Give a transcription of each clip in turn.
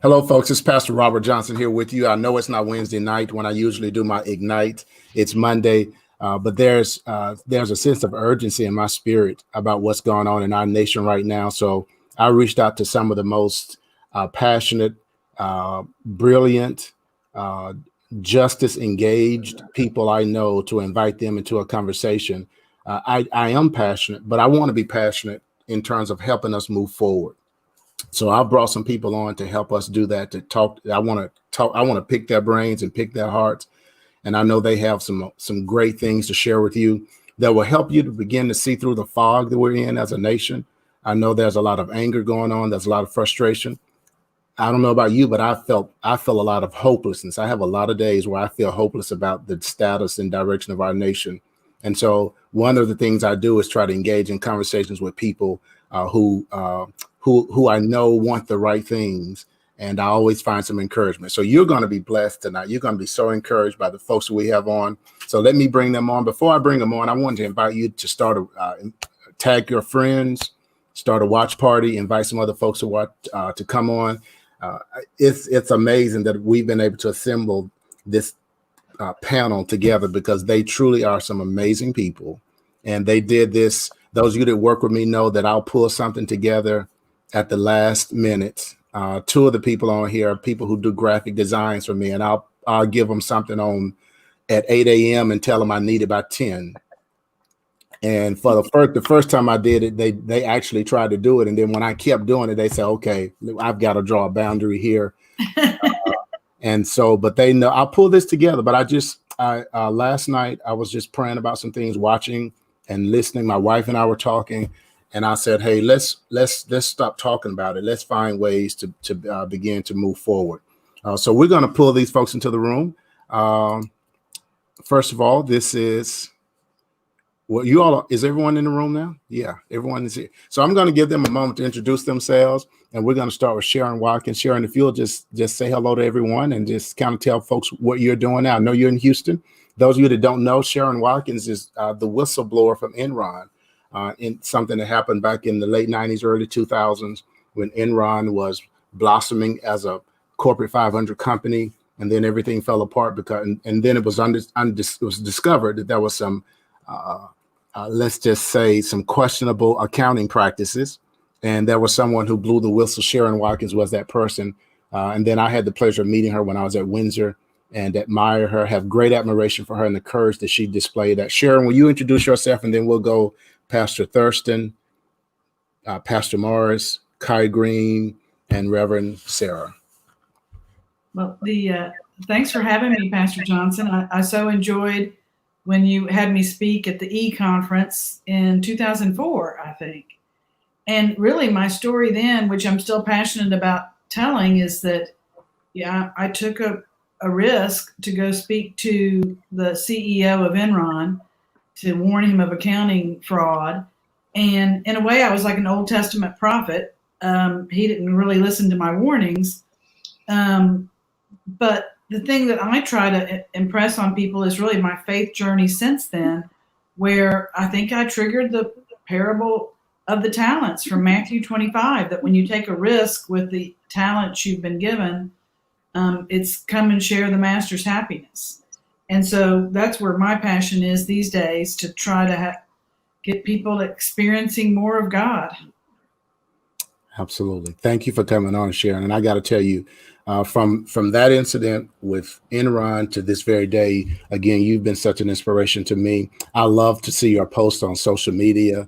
Hello, folks. It's Pastor Robert Johnson here with you. I know it's not Wednesday night when I usually do my Ignite. It's Monday, but there's a sense of urgency in my spirit about what's going on in our nation right now. So I reached out to some of the most passionate, brilliant, justice engaged people I know to invite them into a conversation. I am passionate, but I want to be passionate in terms of helping us move forward. So I brought some people on to help us do that, to talk. I want to pick their brains and pick their hearts. And I know they have some great things to share with you that will help you to begin to see through the fog that we're in as a nation. I know there's a lot of anger going on. There's a lot of frustration. I don't know about you, but I feel a lot of hopelessness. I have a lot of days where I feel hopeless about the status and direction of our nation. And so one of the things I do is try to engage in conversations with people who I know want the right things, and I always find some encouragement. So you're going to be blessed tonight. You're going to be so encouraged by the folks that we have on. So let me bring them on. Before I bring them on, I wanted to invite you to start tag your friends, start a watch party, invite some other folks to come on. It's amazing that we've been able to assemble this panel together, because they truly are some amazing people, and they did this. Those of you that work with me know that I'll pull something together at the last minute. Two of the people on here are people who do graphic designs for me, and I'll give them something on at 8 a.m. and tell them I need it by 10. And for the first time I did it, they actually tried to do it, and then when I kept doing it, they said, "Okay, I've got to draw a boundary here." And so, but they know I'll pull this together. But last night I was just praying about some things, watching and listening. My wife and I were talking, and I said, "Hey, let's stop talking about it. Let's find ways to begin to move forward." So we're going to pull these folks into the room. First of all, this is is everyone in the room now? Yeah, everyone is here. So I'm going to give them a moment to introduce themselves, and we're going to start with Sharon Watkins. Sharon, if you'll just say hello to everyone and just kind of tell folks what you're doing now. I know you're in Houston. Those of you that don't know, Sharon Watkins is the whistleblower from Enron, in something that happened back in the late 90s, early 2000s, when Enron was blossoming as a corporate 500 company, and then everything fell apart and then it was discovered that there was some let's just say some questionable accounting practices, and there was someone who blew the whistle. Sharon Watkins was that person, and then I had the pleasure of meeting her when I was at Windsor, and admire her, have great admiration for her and the courage that she displayed. Sharon, will you introduce yourself, and then we'll go Pastor Thurston, Pastor Morris, Kai Green, and Reverend Sarah. Well, thanks for having me, Pastor Johnson. I so enjoyed when you had me speak at the E-Conference in 2004, I think. And really my story then, which I'm still passionate about telling, is that, I took a risk to go speak to the CEO of Enron to warn him of accounting fraud. And in a way, I was like an Old Testament prophet. He didn't really listen to my warnings. But the thing that I try to impress on people is really my faith journey since then, where I think I triggered the parable of the talents from Matthew 25, that when you take a risk with the talents you've been given, it's come and share the master's happiness. And so that's where my passion is these days, to try to get people experiencing more of God. Absolutely. Thank you for coming on, Sharon. And I got to tell you, from that incident with Enron to this very day, again, you've been such an inspiration to me. I love to see your posts on social media.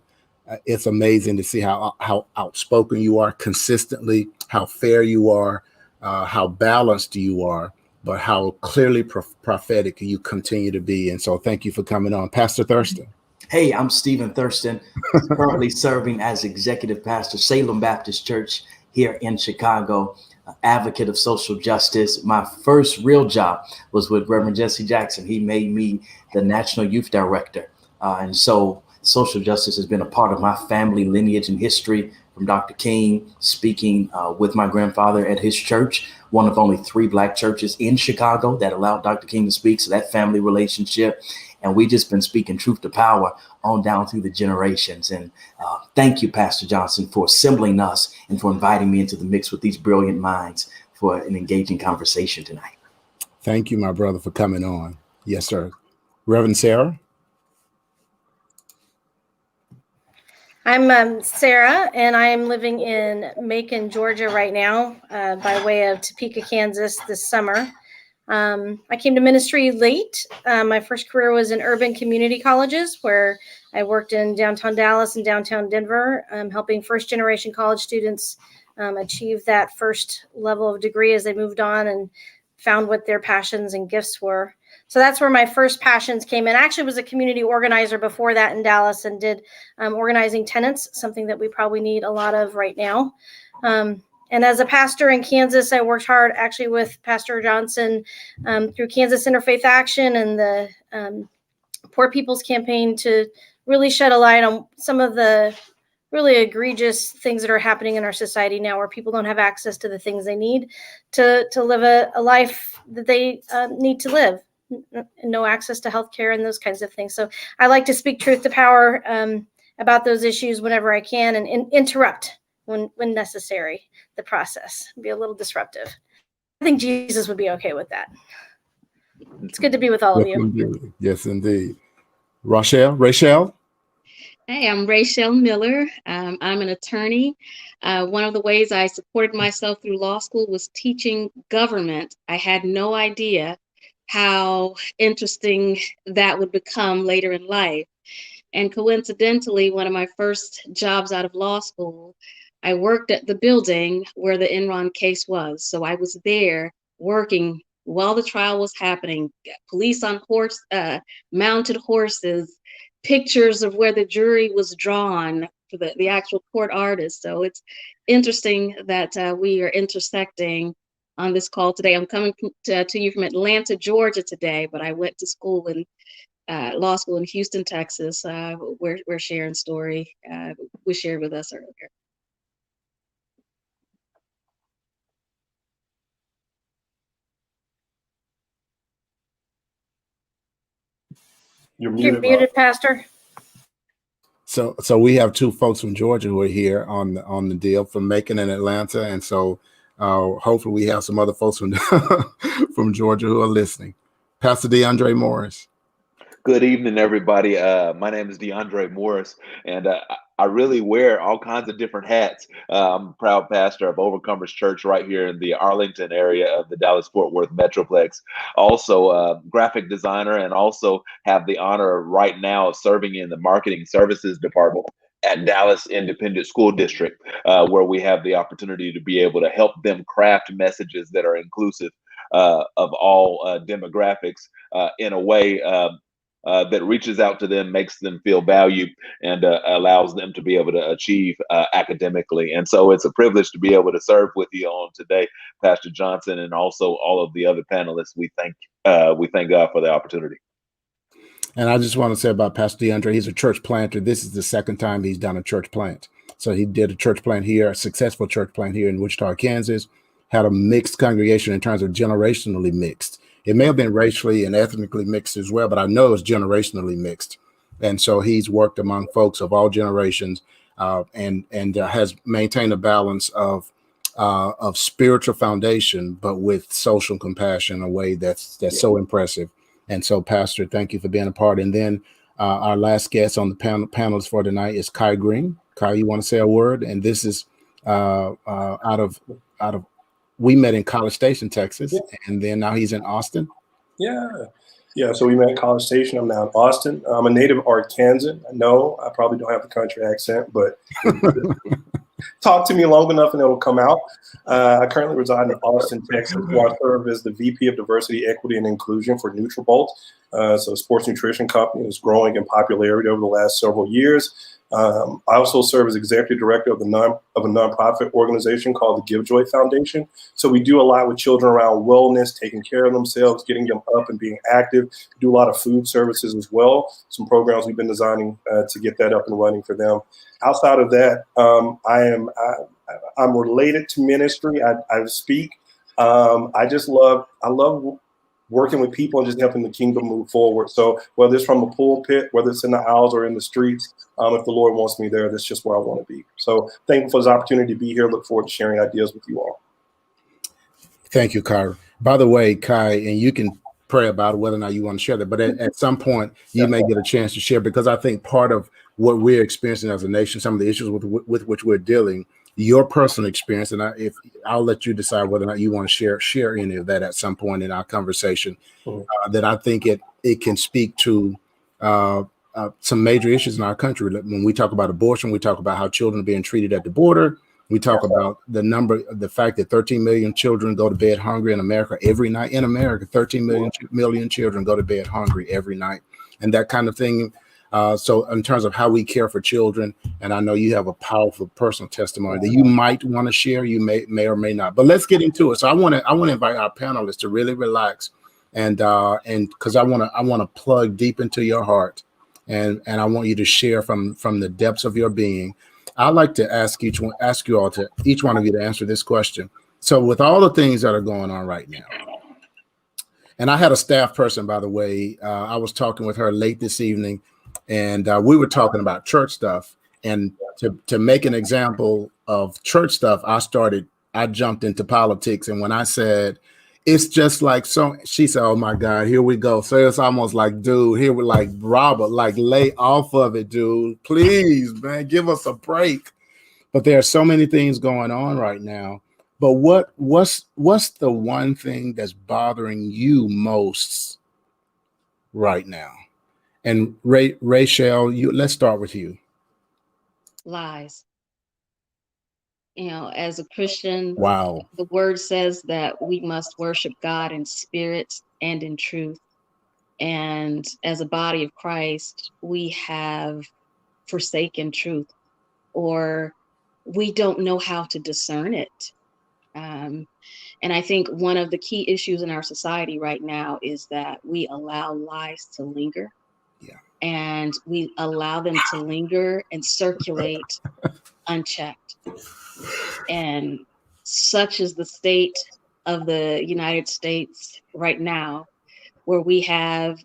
It's amazing to see how outspoken you are consistently, how fair you are, how balanced you are, but how clearly prophetic you continue to be. And so thank you for coming on. Pastor Thurston. Hey, I'm Stephen Thurston, currently serving as executive pastor, Salem Baptist Church here in Chicago, advocate of social justice. My first real job was with Reverend Jesse Jackson. He made me the National Youth Director. And so social justice has been a part of my family lineage and history, from Dr. King, speaking with my grandfather at his church, one of only 3 Black churches in Chicago that allowed Dr. King to speak. So that family relationship. And we just been speaking truth to power on down through the generations. And thank you, Pastor Johnson, for assembling us and for inviting me into the mix with these brilliant minds for an engaging conversation tonight. Thank you, my brother, for coming on. Yes, sir. Reverend Sarah. I'm Sarah, and I'm living in Macon, Georgia right now, by way of Topeka, Kansas this summer. I came to ministry late. My first career was in urban community colleges, where I worked in downtown Dallas and downtown Denver, helping first-generation college students achieve that first level of degree as they moved on and found what their passions and gifts were. So that's where my first passions came in. I actually was a community organizer before that in Dallas and did organizing tenants, something that we probably need a lot of right now. And as a pastor in Kansas, I worked hard actually with Pastor Johnson through Kansas Interfaith Action and the Poor People's Campaign to really shed a light on some of the really egregious things that are happening in our society now, where people don't have access to the things they need to live a life that they need to live. No access to healthcare and those kinds of things. So I like to speak truth to power about those issues whenever I can, and interrupt when necessary the process. Be a little disruptive. I think Jesus would be okay with that. It's good to be with all of you. Indeed. Yes, indeed. Rachel. Hey, I'm Rachel Miller. I'm an attorney. One of the ways I supported myself through law school was teaching government. I had no idea how interesting that would become later in life. And coincidentally, one of my first jobs out of law school, I worked at the building where the Enron case was. So I was there working while the trial was happening, police on mounted horses, pictures of where the jury was drawn for the actual court artist. So it's interesting that we are intersecting on this call today. I'm coming to you from Atlanta, Georgia today, but I went to school in law school in Houston, Texas, where Sharon's story was shared with us earlier. You're muted, Pastor. So we have two folks from Georgia who are here on the deal, from Macon and Atlanta, and so hopefully we have some other folks from from Georgia who are listening. Pastor DeAndre Morris. Good evening, everybody. My name is DeAndre Morris, and I really wear all kinds of different hats. I'm a proud pastor of Overcomers Church right here in the Arlington area of the Dallas-Fort Worth Metroplex. Also a graphic designer, and also have the honor right now of serving in the marketing services department at Dallas Independent School District, where we have the opportunity to be able to help them craft messages that are inclusive of all demographics in a way that reaches out to them, makes them feel valued, and allows them to be able to achieve academically. And so it's a privilege to be able to serve with you on today, Pastor Johnson, and also all of the other panelists. We thank God for the opportunity. And I just want to say about Pastor DeAndre, he's a church planter. This is the second time he's done a church plant. So he did a church plant here, a successful church plant here in Wichita, Kansas, had a mixed congregation in terms of generationally mixed. It may have been racially and ethnically mixed as well, but I know it's generationally mixed. And so he's worked among folks of all generations and has maintained a balance of spiritual foundation, but with social compassion in a way that's so impressive. And so, Pastor, thank you for being a part. And then our last guest on the panels for tonight is Kai Green. Kai, you want to say a word? And this is out of we met in College Station, Texas, and then now he's in Austin. Yeah. So we met at College Station. I'm now in Austin. I'm a native Arkansan. I know I probably don't have the country accent, but talk to me long enough and it'll come out. I currently reside in Austin, Texas, where I serve as the VP of Diversity, Equity, and Inclusion for NutriBult. So a sports nutrition company that's growing in popularity over the last several years. I also serve as executive director of a nonprofit organization called the GiveJoy Foundation. So we do a lot with children around wellness, taking care of themselves, getting them up and being active. We do a lot of food services as well. Some programs we've been designing to get that up and running for them. Outside of that, I'm related to ministry. I speak. I love working with people and just helping the kingdom move forward. So whether it's from a pulpit, whether it's in the aisles or in the streets, if the Lord wants me there, that's just where I want to be. So thankful for this opportunity to be here. Look forward to sharing ideas with you all. Thank you, Kai. By the way, Kai, and you can pray about whether or not you want to share that, but at some point you may get a chance to share, because I think part of what we're experiencing as a nation, some of the issues with which we're dealing, your personal experience, and if I'll let you decide whether or not you want to share any of that at some point in our conversation, that I think it can speak to some major issues in our country. When we talk about abortion, we talk about how children are being treated at the border. We talk about the fact that 13 million children go to bed hungry in America every night. In America, 13 million children go to bed hungry every night, and that kind of thing. So in terms of how we care for children, and I know you have a powerful personal testimony that you might want to share, you may or may not, but let's get into it. So I want to invite our panelists to really relax, and because I want to plug deep into your heart, and I want you to share from the depths of your being. I'd like to ask each one of you to answer this question. So with all the things that are going on right now, and I had a staff person, by the way, I was talking with her late this evening, and we were talking about church stuff. And to make an example of church stuff, I jumped into politics. And when I said, it's just like, so she said, oh my God, here we go. So it's almost like, dude, here we're like, Robert, like lay off of it, dude. Please, man, give us a break. But there are so many things going on right now. But what's the one thing that's bothering you most right now? And Rachel, let's start with you. Lies. As a Christian, wow, the word says that we must worship God in spirit and in truth. And as a body of Christ, we have forsaken truth, or we don't know how to discern it. And I think one of the key issues in our society right now is that we allow lies to linger. Yeah. And we allow them to linger and circulate unchecked. And such is the state of the United States right now, where we have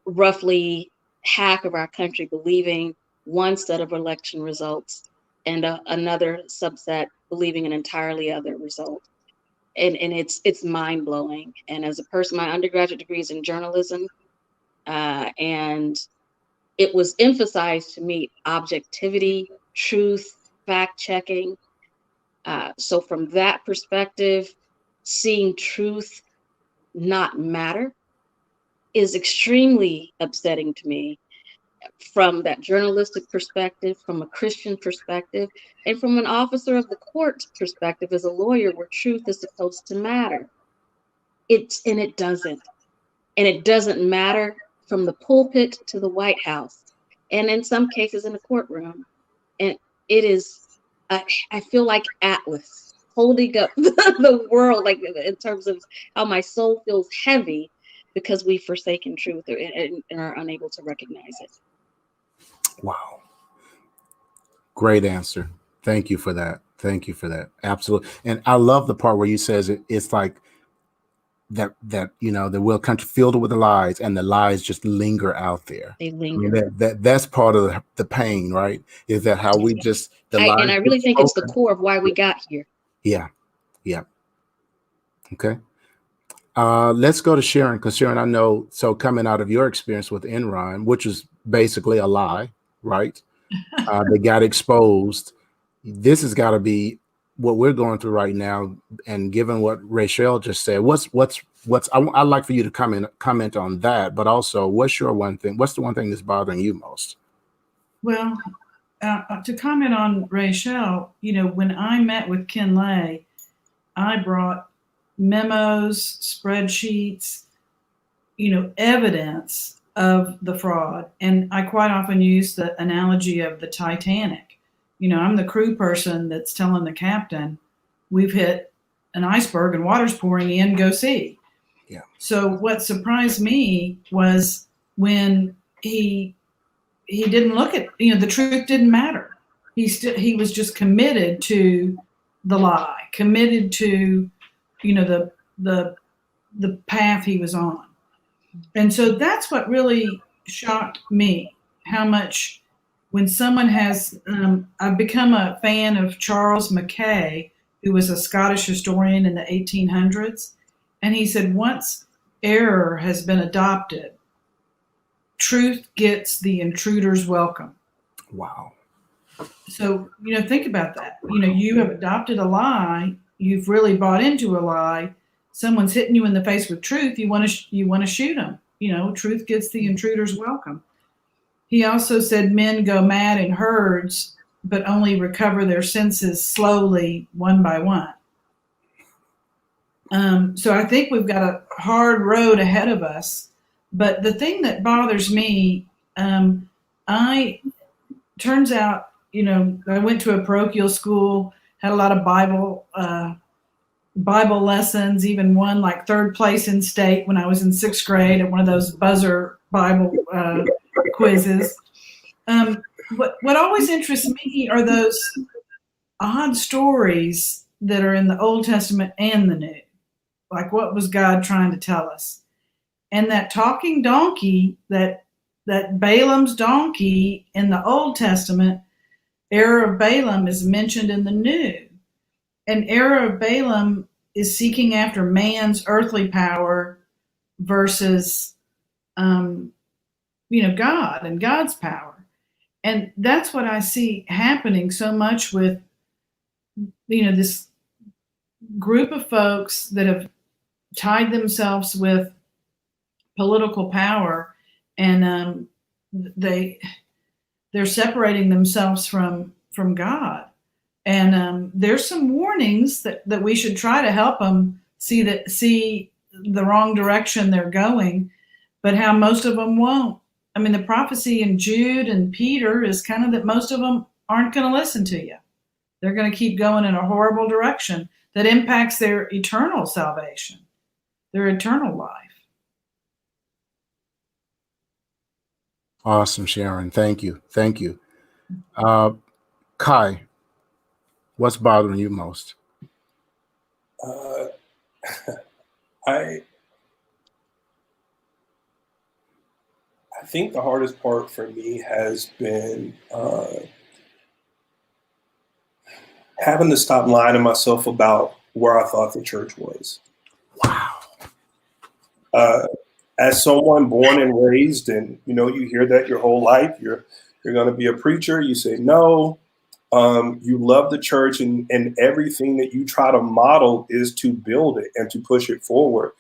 roughly half of our country believing one set of election results and another subset believing an entirely other result. And it's mind-blowing. And as a person, my undergraduate degree is in journalism, and it was emphasized to me objectivity, truth, fact-checking. So from that perspective, seeing truth not matter is extremely upsetting to me, from that journalistic perspective, from a Christian perspective, and from an officer of the court perspective as a lawyer, where truth is supposed to matter. It doesn't. And it doesn't matter from the pulpit to the White House, and in some cases in the courtroom. And it is, I feel like Atlas holding up the world, like in terms of how my soul feels heavy because we've forsaken truth and are unable to recognize it. Wow. Great answer. Thank you for that. Thank you for that. Absolutely. And I love the part where you says it's like that the world country filled with the lies, and the lies just linger out there. They linger. I mean, that's part of the pain, right? Is that how we just lies, and I really think it's the core of why we got here. Yeah. Okay. Let's go to Sharon, because Sharon, I know, so coming out of your experience with Enron, which is basically a lie, right? They got exposed. This has got to be what we're going through right now. And given what Rachel just said, I'd like for you to comment on that, but also what's the one thing that's bothering you most? Well, to comment on Rachel, when I met with Ken Lay, I brought memos, spreadsheets, evidence of the fraud. And I quite often use the analogy of the Titanic. I'm the crew person that's telling the captain, we've hit an iceberg and water's pouring in, go see. Yeah. So what surprised me was when he didn't look at, the truth didn't matter. He was just committed to the lie, committed to, the path he was on. And so that's what really shocked me, how much when someone has, I've become a fan of Charles Mackay, who was a Scottish historian in the 1800s. And he said, once error has been adopted, truth gets the intruder's welcome. Wow. So, think about that. You have adopted a lie. You've really bought into a lie. Someone's hitting you in the face with truth. You want to shoot them. Truth gets the intruder's welcome. He also said men go mad in herds, but only recover their senses slowly, one by one. So I think we've got a hard road ahead of us. But the thing that bothers me, turns out, I went to a parochial school, had a lot of Bible lessons, even won like third place in state when I was in 6th grade at one of those buzzer Bible quizzes. What always interests me are those odd stories that are in the Old Testament and the New. Like, what was God trying to tell us? And that talking donkey, that Balaam's donkey in the Old Testament, error of Balaam, is mentioned in the New. And error of Balaam is seeking after man's earthly power versus, God and God's power. And that's what I see happening so much with, this group of folks that have tied themselves with political power, and they're separating themselves from God. And there's some warnings that we should try to help them see the wrong direction they're going, but how most of them won't. I mean, the prophecy in Jude and Peter is kind of that most of them aren't going to listen to you. They're going to keep going in a horrible direction that impacts their eternal salvation, their eternal life. Awesome, Sharon. Thank you. Thank you. Kai, what's bothering you most? I think the hardest part for me has been having to stop lying to myself about where I thought the church was. Wow. As someone born and raised, and you hear that your whole life, you're going to be a preacher. You say no. You love the church, and everything that you try to model is to build it and to push it forward.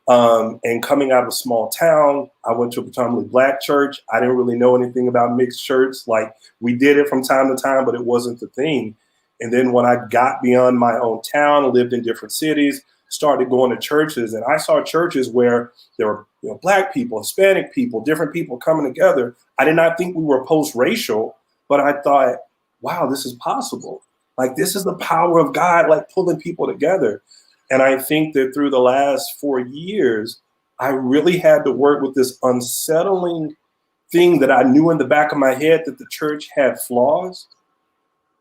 And coming out of a small town, I went to a predominantly Black church. I didn't really know anything about mixed church. Like, we did it from time to time, but it wasn't the thing. And then when I got beyond my own town, lived in different cities, started going to churches, and I saw churches where there were Black people, Hispanic people, different people coming together. I did not think we were post-racial, but I thought, wow, this is possible. Like, this is the power of God, like pulling people together. And I think that through the last 4 years, I really had to work with this unsettling thing that I knew in the back of my head, that the church had flaws,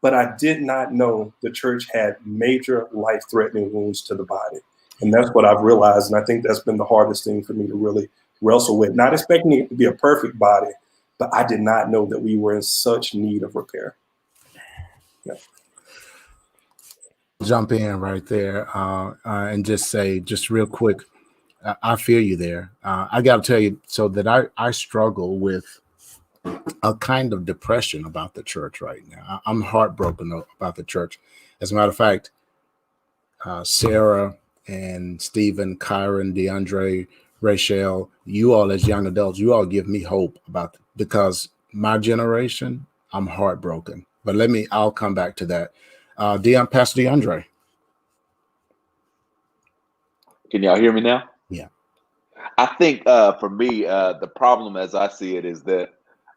but I did not know the church had major life-threatening wounds to the body. And that's what I've realized. And I think that's been the hardest thing for me to really wrestle with. Not expecting it to be a perfect body, but I did not know that we were in such need of repair. Yeah. Jump in right there and just say, just real quick, I feel you there. I got to tell you, so that I struggle with a kind of depression about the church right now. I'm heartbroken about the church. As a matter of fact, Sarah and Stephen, Kyron, DeAndre, Rachel, you all as young adults, you all give me hope about it, because my generation, I'm heartbroken. But I'll come back to that. Pastor DeAndre. Can y'all hear me now? Yeah. I think for me, the problem as I see it is that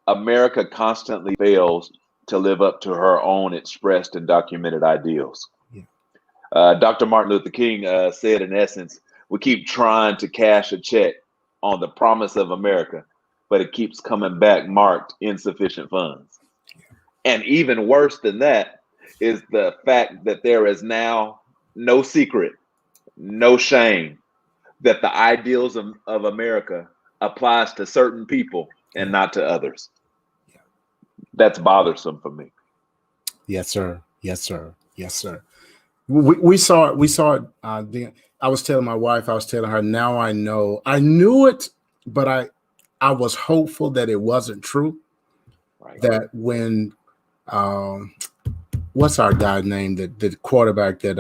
America constantly fails to live up to her own expressed and documented ideals. Yeah. Dr. Martin Luther King said, in essence, we keep trying to cash a check on the promise of America, but it keeps coming back marked insufficient funds. Yeah. And even worse than that is the fact that there is now no secret, no shame, that the ideals of America applies to certain people and not to others. Yeah. That's bothersome for me. Yes, sir. Yes, sir. Yes, sir. We saw it. I was telling my wife, I was telling her, now I know. I knew it, but I was hopeful that it wasn't true. Right. That when what's our guy's name, that the quarterback that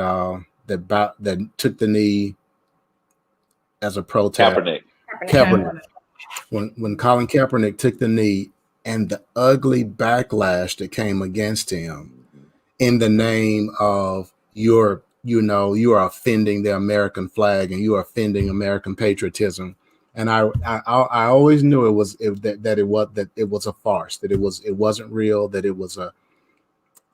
took the knee as a protest? Kaepernick. When Colin Kaepernick took the knee, and the ugly backlash that came against him in the name of you are offending the American flag and you are offending American patriotism. And I always knew it was a farce, that it wasn't real, that it was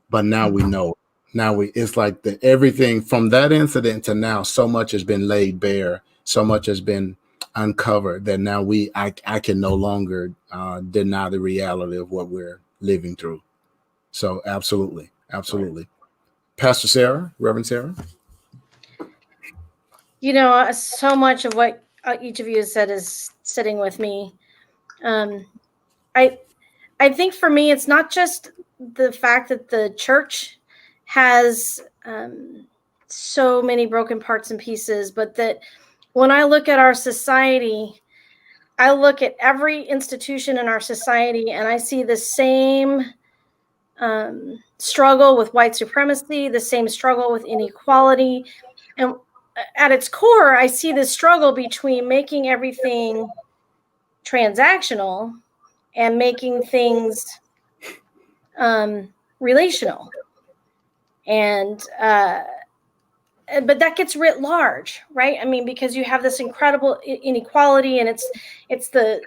but now we know. It's like everything from that incident to now, so much has been laid bare, so much has been uncovered, that now I can no longer deny the reality of what we're living through. So absolutely. Pastor Sarah, Reverend Sarah. So much of what each of you has said is sitting with me. I think for me, it's not just the fact that the church has so many broken parts and pieces, but that when I look at our society, I look at every institution in our society and I see the same struggle with white supremacy, the same struggle with inequality. And at its core, I see this struggle between making everything transactional and making things relational. And but that gets writ large, right? I mean, because you have this incredible inequality, and it's the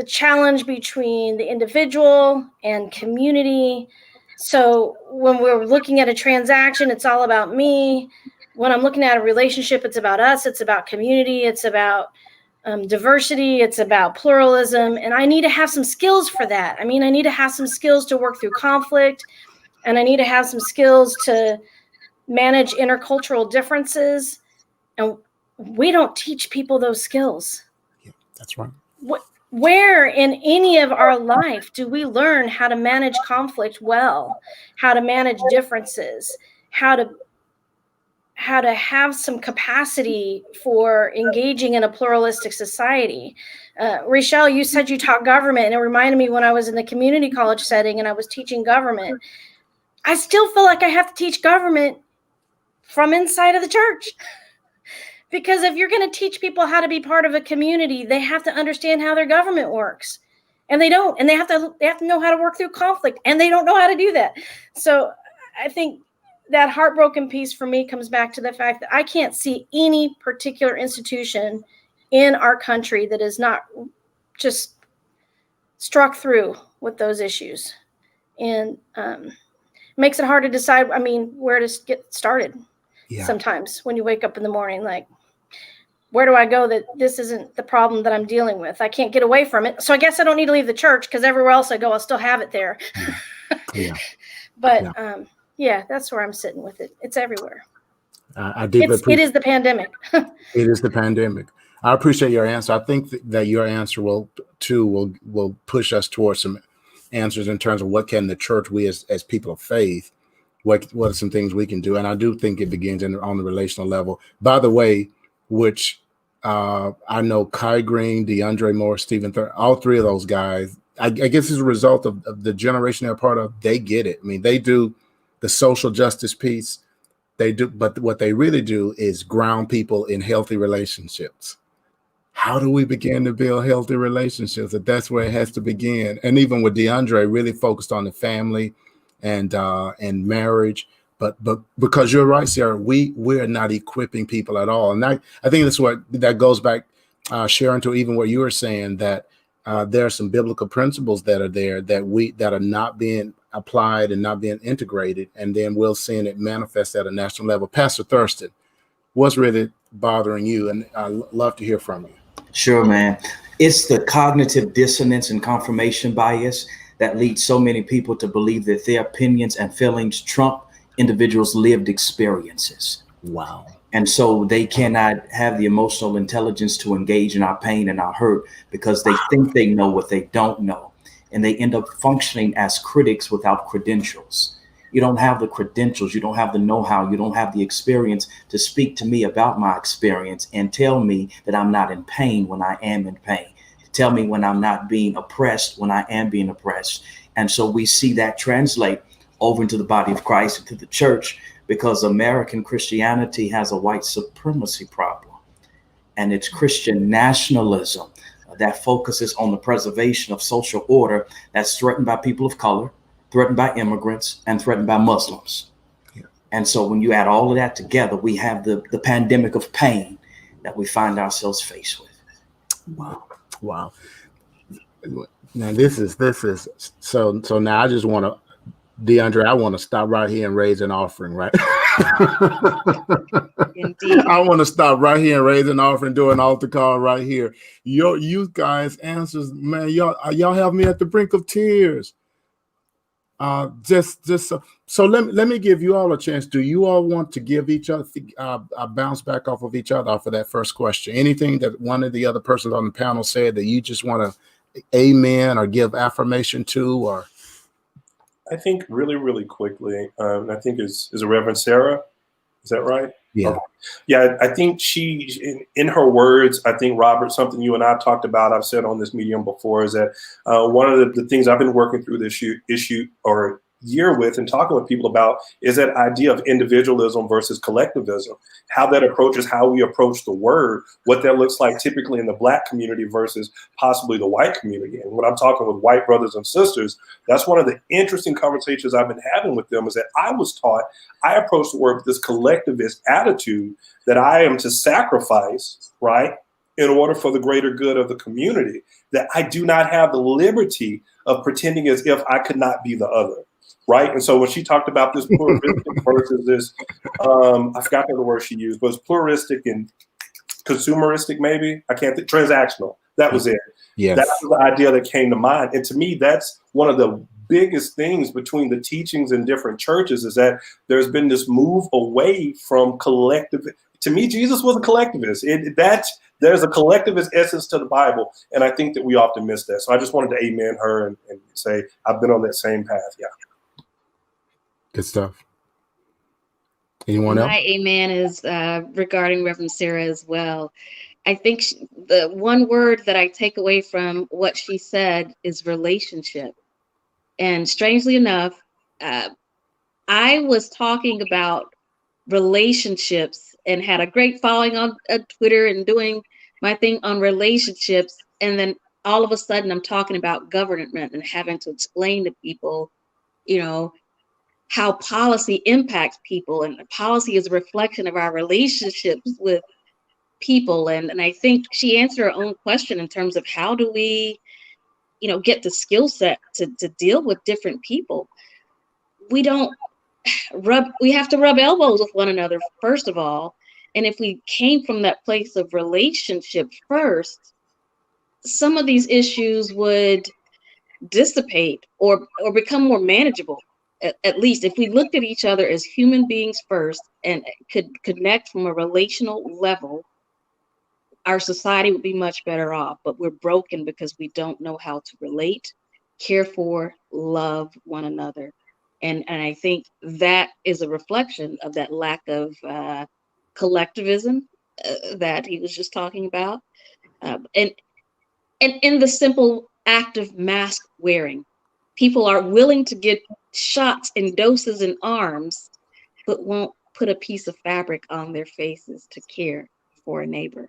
challenge between the individual and community. So when we're looking at a transaction, it's all about me. When I'm looking at a relationship, it's about us. It's about community. It's about diversity. It's about pluralism. And I need to have some skills for that. I mean, I need to have some skills to work through conflict, and I need to have some skills to manage intercultural differences. And we don't teach people those skills. Yeah, that's right. Where in any of our life do we learn how to manage conflict well, how to manage differences, how to have some capacity for engaging in a pluralistic society? Rachelle, you said you taught government, and it reminded me when I was in the community college setting and I was teaching government. I still feel like I have to teach government from inside of the church. Because if you're going to teach people how to be part of a community, they have to understand how their government works. And they don't. And they have to know how to work through conflict. And they don't know how to do that. So I think that heartbroken piece for me comes back to the fact that I can't see any particular institution in our country that is not just struck through with those issues. And makes it hard to decide, where to get started. Yeah. Sometimes when you wake up in the morning, like, where do I go that this isn't the problem that I'm dealing with? I can't get away from it. So I guess I don't need to leave the church, because everywhere else I go, I'll still have it there. Yeah. But that's where I'm sitting with it. It's everywhere. It is the pandemic. It is the pandemic. I appreciate your answer. I think that your answer will push us towards some answers in terms of what can the church, we as people of faith, what are some things we can do. And I do think it begins on the relational level. By the way, which I know Kai Green, DeAndre Moore, Stephen Thurman, all three of those guys, I guess as a result of the generation they're part of, they get it. I mean, they do the social justice piece. They do, but what they really do is ground people in healthy relationships. How do we begin to build healthy relationships? That's where it has to begin. And even with DeAndre, really focused on the family and marriage. But because you're right, Sarah, we're not equipping people at all. And I think that's that goes back, Sharon, to even what you were saying, that there are some biblical principles that are there that are not being applied and not being integrated, and then we'll see it manifest at a national level. Pastor Thurston, what's really bothering you? And I'd love to hear from you. Sure, man. It's the cognitive dissonance and confirmation bias that leads so many people to believe that their opinions and feelings trump individuals' lived experiences. Wow. And so they cannot have the emotional intelligence to engage in our pain and our hurt because they think they know what they don't know. And they end up functioning as critics without credentials. You don't have the credentials. You don't have the know-how. You don't have the experience to speak to me about my experience and tell me that I'm not in pain when I am in pain. Tell me when I'm not being oppressed when I am being oppressed. And so we see that translate over into the body of Christ, into the church, because American Christianity has a white supremacy problem. And it's Christian nationalism that focuses on the preservation of social order that's threatened by people of color, threatened by immigrants, and threatened by Muslims. Yeah. And so when you add all of that together, we have the pandemic of pain that we find ourselves faced with. Wow. Now this is so now I just want to, DeAndre, I want to stop right here and raise an offering, right? Indeed. I want to stop right here and raise an offering, do an altar call right here. You guys answers, man, y'all have me at the brink of tears. So let me give you all a chance. Do you all want to give each other a bounce back off of each other off of that first question? Anything that one of the other persons on the panel said that you just want to amen or give affirmation to? Or I think really, really quickly, I think is a Reverend Sarah. Is that right? Yeah. Okay. Yeah, I think she, in her words, I think, Robert, something you and I talked about, I've said on this medium before, is that one of the things I've been working through this issue or year with and talking with people about is that idea of individualism versus collectivism, how that approaches how we approach the word, what that looks like typically in the Black community versus possibly the white community. And when I'm talking with white brothers and sisters, that's one of the interesting conversations I've been having with them, is that I was taught, I approach the word with this collectivist attitude that I am to sacrifice, right, in order for the greater good of the community, that I do not have the liberty of pretending as if I could not be the other. Right. And so when she talked about this pluralistic versus this, I forgot the word she used, but it's pluralistic and consumeristic, maybe. I can't think, transactional. That was it. Yes. That was the idea that came to mind. And to me, that's one of the biggest things between the teachings in different churches, is that there's been this move away from collective. To me, Jesus was a collectivist. There's a collectivist essence to the Bible. And I think that we often miss that. So I just wanted to amen her and say, I've been on that same path. Yeah. Good stuff. Anyone else? My amen is regarding Reverend Sarah as well. I think the one word that I take away from what she said is relationship. And strangely enough, I was talking about relationships and had a great following on Twitter and doing my thing on relationships. And then all of a sudden I'm talking about government and having to explain to people, how policy impacts people, and policy is a reflection of our relationships with people. And I think she answered her own question in terms of how do we, get the skill set to deal with different people. We have to rub elbows with one another, first of all. And if we came from that place of relationship first, some of these issues would dissipate or become more manageable. At least if we looked at each other as human beings first and could connect from a relational level, our society would be much better off. But we're broken because we don't know how to relate, care for, love one another. And I think that is a reflection of that lack of collectivism that he was just talking about. And in the simple act of mask wearing, people are willing to get shots and doses in arms, but won't put a piece of fabric on their faces to care for a neighbor.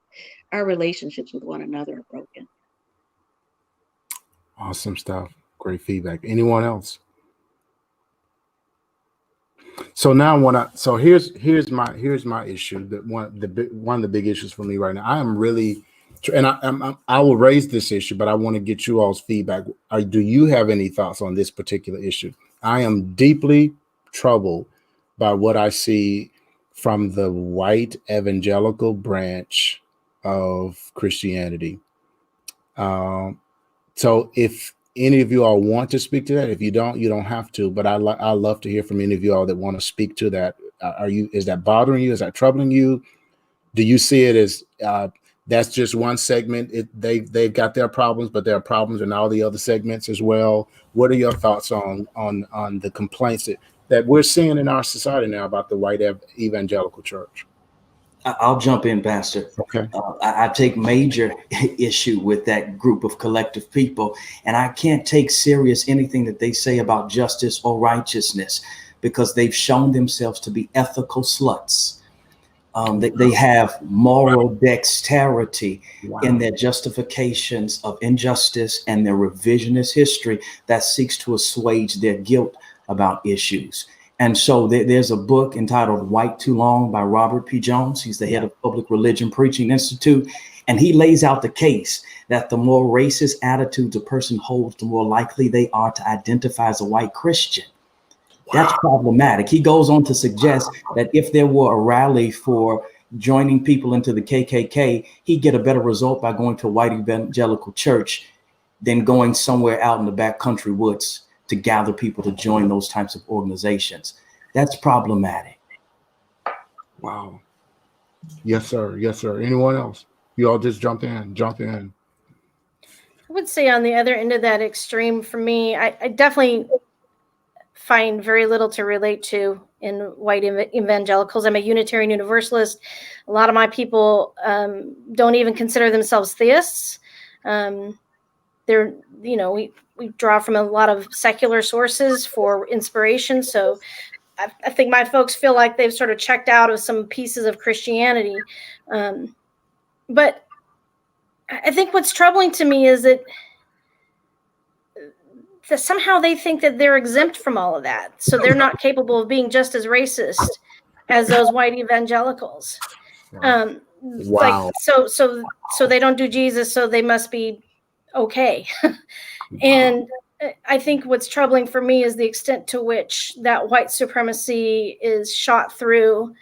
Our relationships with one another are broken. Awesome stuff. Great feedback. Anyone else? So now here's my issue. That one of the big issues for me right now. I am really, and I will raise this issue, but I want to get you all's feedback. Do you have any thoughts on this particular issue? I am deeply troubled by what I see from the white evangelical branch of Christianity. So if any of you all want to speak to that, if you don't, you don't have to. But I love to hear from any of you all that want to speak to that. Is that bothering you? Is that troubling you? Do you see it as that's just one segment? They've got their problems, but there are problems in all the other segments as well. What are your thoughts on the complaints that we're seeing in our society now about the white evangelical church? I'll jump in, Pastor. Okay. I take major issue with that group of collective people, and I can't take serious anything that they say about justice or righteousness, because they've shown themselves to be ethical sluts. They have moral dexterity in their justifications of injustice and their revisionist history that seeks to assuage their guilt about issues. And so there's a book entitled White Too Long by Robert P. Jones. He's the head of Public Religion Preaching Institute. And he lays out the case that the more racist attitudes a person holds, the more likely they are to identify as a white Christian. That's problematic. He goes on to suggest that if there were a rally for joining people into the KKK, he'd get a better result by going to a white evangelical church than going somewhere out in the backcountry woods to gather people to join those types of organizations. That's problematic. Wow. Yes, sir. Yes, sir. Anyone else? You all just jump in. I would say on the other end of that extreme, for me, I definitely find very little to relate to in white evangelicals. I'm a Unitarian Universalist. A lot of my people don't even consider themselves theists. They're, we draw from a lot of secular sources for inspiration. So I think my folks feel like they've sort of checked out of some pieces of Christianity. But I think what's troubling to me is that somehow they think that they're exempt from all of that. So they're not capable of being just as racist as those white evangelicals. Wow. Like, so they don't do Jesus, so they must be okay. And I think what's troubling for me is the extent to which that white supremacy is shot through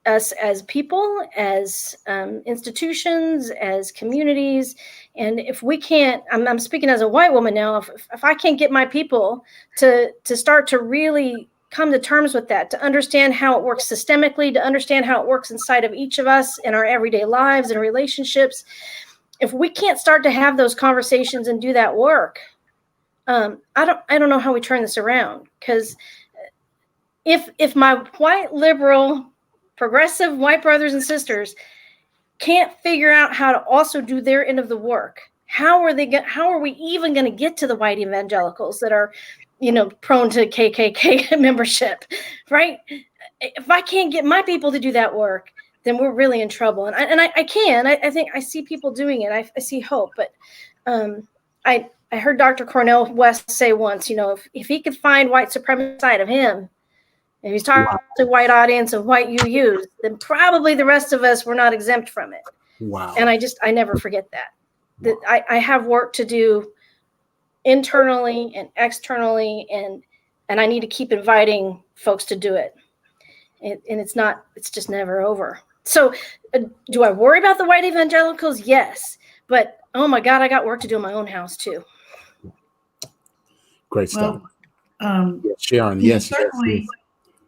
us as people, as institutions, as communities. And if we can't, I'm speaking as a white woman now, if I can't get my people to start to really come to terms with that, to understand how it works systemically, to understand how it works inside of each of us in our everyday lives and relationships, if we can't start to have those conversations and do that work, I don't know how we turn this around. Because if my white liberal progressive white brothers and sisters can't figure out how to also do their end of the work, how are we even going to get to the white evangelicals that are, prone to KKK membership, right? If I can't get my people to do that work, then we're really in trouble. And I think I see people doing it. I see hope, but I heard Dr. Cornel West say once, if he could find white supremacy inside of him, if he's talking to a white audience of white UUs, then probably the rest of us were not exempt from it. Wow. And I never forget that I have work to do internally and externally, and I need to keep inviting folks to do it. And it's just never over. So do I worry about the white evangelicals? Yes. But, oh my God, I got work to do in my own house too. Great stuff. Well, Sharon, yes.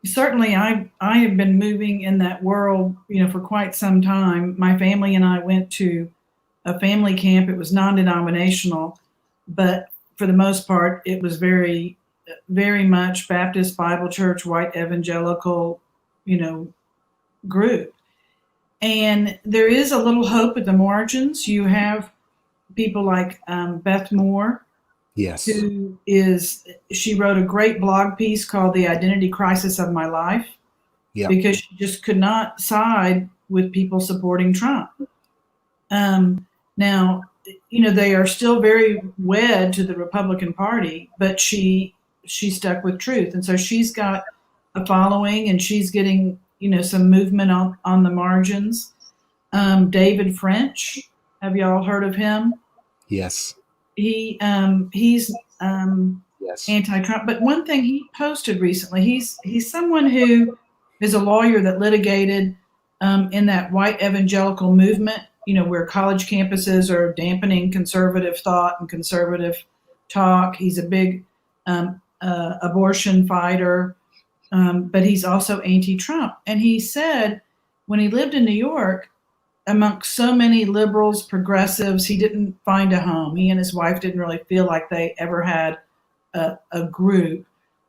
Certainly, I have been moving in that world, for quite some time. My family and I went to a family camp. It was non-denominational, but for the most part, it was very, very much Baptist Bible Church, white evangelical, group. And there is a little hope at the margins. You have people like Beth Moore. Yes. She wrote a great blog piece called The Identity Crisis of My Life. Yeah. Because she just could not side with people supporting Trump. Now, they are still very wed to the Republican Party, but she stuck with truth. And so she's got a following, and she's getting, some movement on the margins. David French, have y'all heard of him? Yes. He's yes. anti-Trump, but one thing he posted recently, he's someone who is a lawyer that litigated in that white evangelical movement, where college campuses are dampening conservative thought and conservative talk. He's a big abortion fighter, but he's also anti-Trump. And he said when he lived in New York, amongst so many liberals, progressives, he didn't find a home. He and his wife didn't really feel like they ever had a group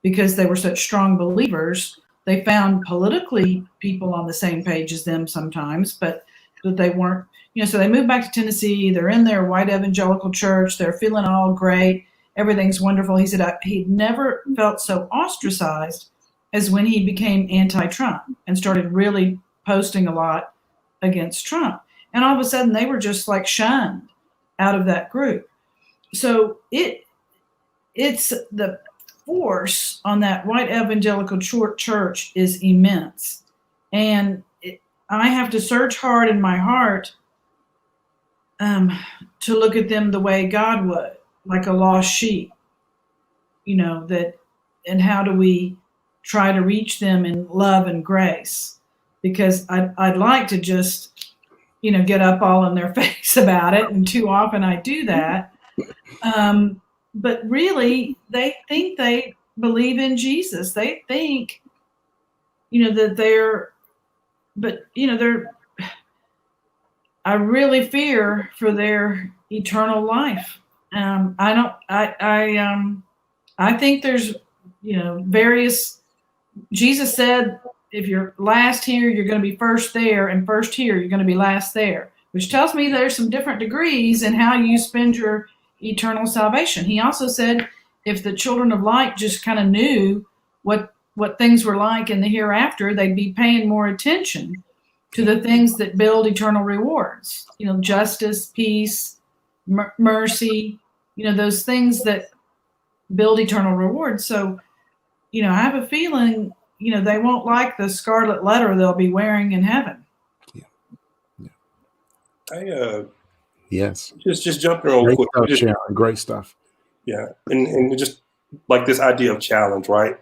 because they were such strong believers. They found politically people on the same page as them sometimes, but they weren't, so they moved back to Tennessee. They're in their white evangelical church. They're feeling all great. Everything's wonderful. He said he'd never felt so ostracized as when he became anti-Trump and started really posting a lot against Trump. And all of a sudden they were just like shunned out of that group. So it's the force on that white evangelical church is immense. And I have to search hard in my heart to look at them the way God would, like a lost sheep, and how do we try to reach them in love and grace? Because I'd like to just, get up all in their face about it. And too often I do that. But really, they think they believe in Jesus. They think, that I really fear for their eternal life. I think there's, various, Jesus said, if you're last here, you're going to be first there, and first here, you're going to be last there, which tells me there's some different degrees in how you spend your eternal salvation. He also said, if the children of light just kind of knew what things were like in the hereafter, they'd be paying more attention to the things that build eternal rewards, justice, peace, mercy, those things that build eternal rewards. So, I have a feeling, they won't like the scarlet letter they'll be wearing in heaven. Yes. Just jumping real quick. Great stuff. Yeah. And just like this idea of challenge, right?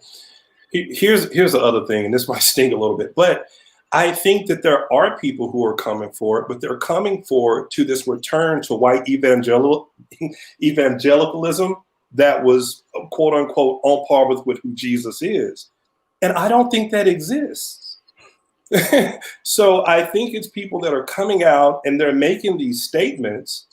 Here's the other thing, and this might sting a little bit, but I think that there are people who are coming for it, but they're coming for to this return to white evangelicalism that was quote unquote on par with who Jesus is. And I don't think that exists. So I think it's people that are coming out and they're making these statements.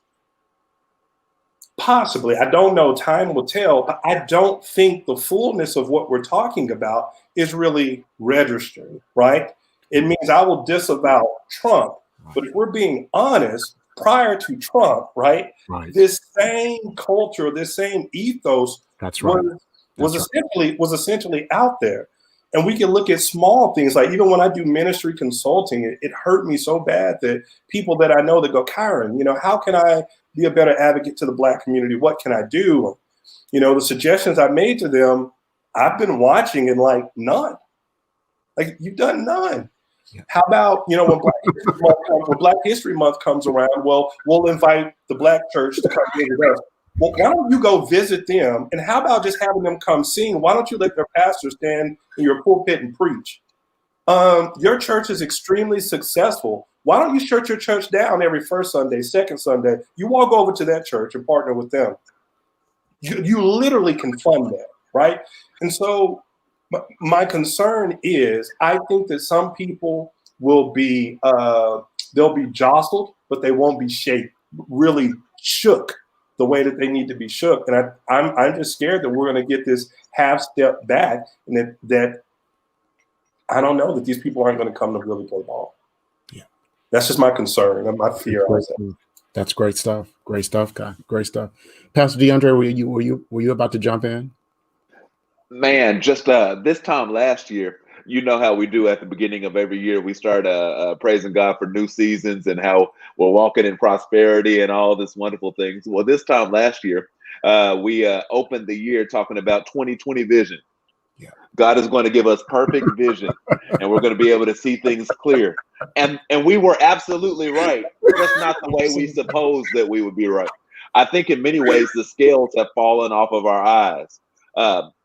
Possibly, I don't know, time will tell, but I don't think the fullness of what we're talking about is really registering, right? It means I will disavow Trump, but if we're being honest, prior to Trump, right? This same culture, this same ethos was essentially out there. And we can look at small things, like even when I do ministry consulting, it hurt me so bad that people that I know that go, Kyron, how can I be a better advocate to the Black community? What can I do? The suggestions I made to them, I've been watching and like none. Like you've done none. Yeah. How about, when Black History Month comes around, well, we'll invite the Black church to come visit us. Well, why don't you go visit them? And how about just having them come sing? Why don't you let their pastor stand in your pulpit and preach? Your church is extremely successful. Why don't you shut your church down every first Sunday, second Sunday? You walk over to that church and partner with them. You literally can fund that, right? And so my concern is I think that some people will be, they'll be jostled, but they won't be really shook the way that they need to be shook. And I'm just scared that we're going to get this half step back, and that I don't know that these people aren't going to come to really play ball. Yeah, that's just my concern and my fear. That's great stuff. Great stuff, Kai. Great stuff. Pastor DeAndre, were you about to jump in? Man, just this time last year, how we do at the beginning of every year, we start praising God for new seasons and how we're walking in prosperity and all this wonderful things. Well, this time last year, we opened the year talking about 2020 vision. Yeah. God is going to give us perfect vision, and we're going to be able to see things clear. And we were absolutely right. Just not the way we supposed that we would be right. I think in many ways the scales have fallen off of our eyes.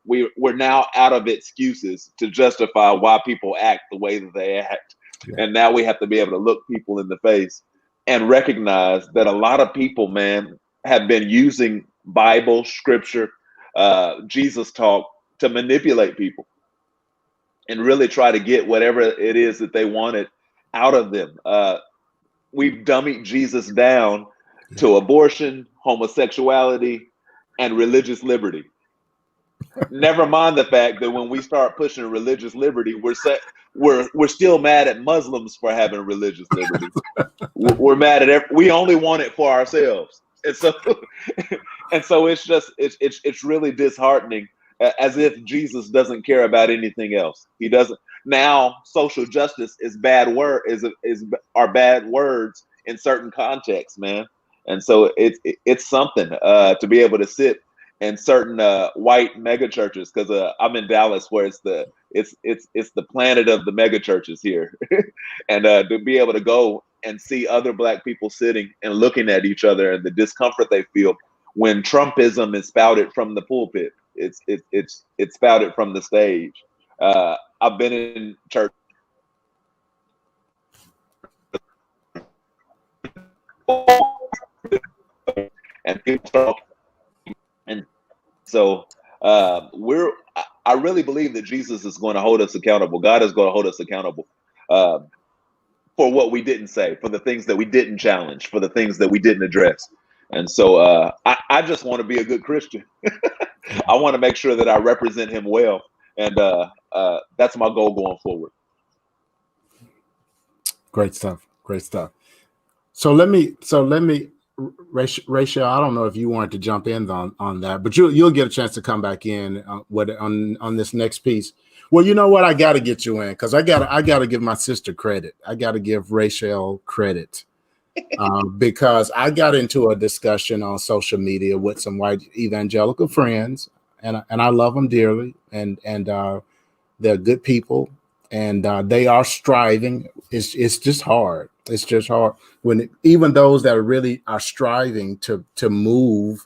We're now out of excuses to justify why people act the way that they act. Yeah. And now we have to be able to look people in the face and recognize that a lot of people, man, have been using Bible, scripture, Jesus talk to manipulate people and really try to get whatever it is that they wanted out of them. We've dummied Jesus down to abortion, homosexuality, and religious liberty. Never mind the fact that when we start pushing religious liberty, we're still mad at Muslims for having religious liberty. We're mad at we only want it for ourselves, and so it's really disheartening, as if Jesus doesn't care about anything else. He doesn't. Now social justice is are bad words in certain contexts, man. And so it's something to be able to sit in certain white mega churches, because I'm in Dallas, where it's the planet of the mega churches here, and to be able to go and see other Black people sitting and looking at each other and the discomfort they feel when Trumpism is spouted from the pulpit. It's spouted from the stage. I've been in church and people talk, and so I really believe that Jesus is going to hold us accountable. God is going to hold us accountable for what we didn't say, for the things that we didn't challenge, for the things that we didn't address. And so I just want to be a good Christian. I want to make sure that I represent him well. And that's my goal going forward. Great stuff. Great stuff. So let me, Rachel, I don't know if you wanted to jump in on that, but you'll get a chance to come back in on this next piece. Well, you know what? I got to get you in, because I got to give my sister credit. I got to give Rachel credit because I got into a discussion on social media with some white evangelical friends, and I love them dearly, and they're good people, and they are striving. It's just hard. It's just hard when even those that really are striving to move,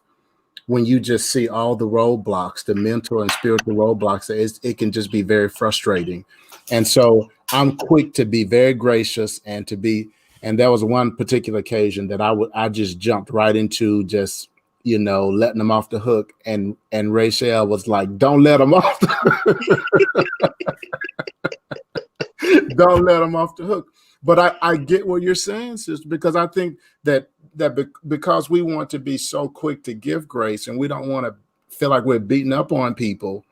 when you just see all the roadblocks, the mental and spiritual roadblocks, it can just be very frustrating. And so I'm quick to be very gracious and there was one particular occasion that I just jumped right into, just, letting them off the hook. And Rachel was like, don't let them off don't let them off the hook. But I get what you're saying, sister, because I think that because we want to be so quick to give grace, and we don't want to feel like we're beating up on people,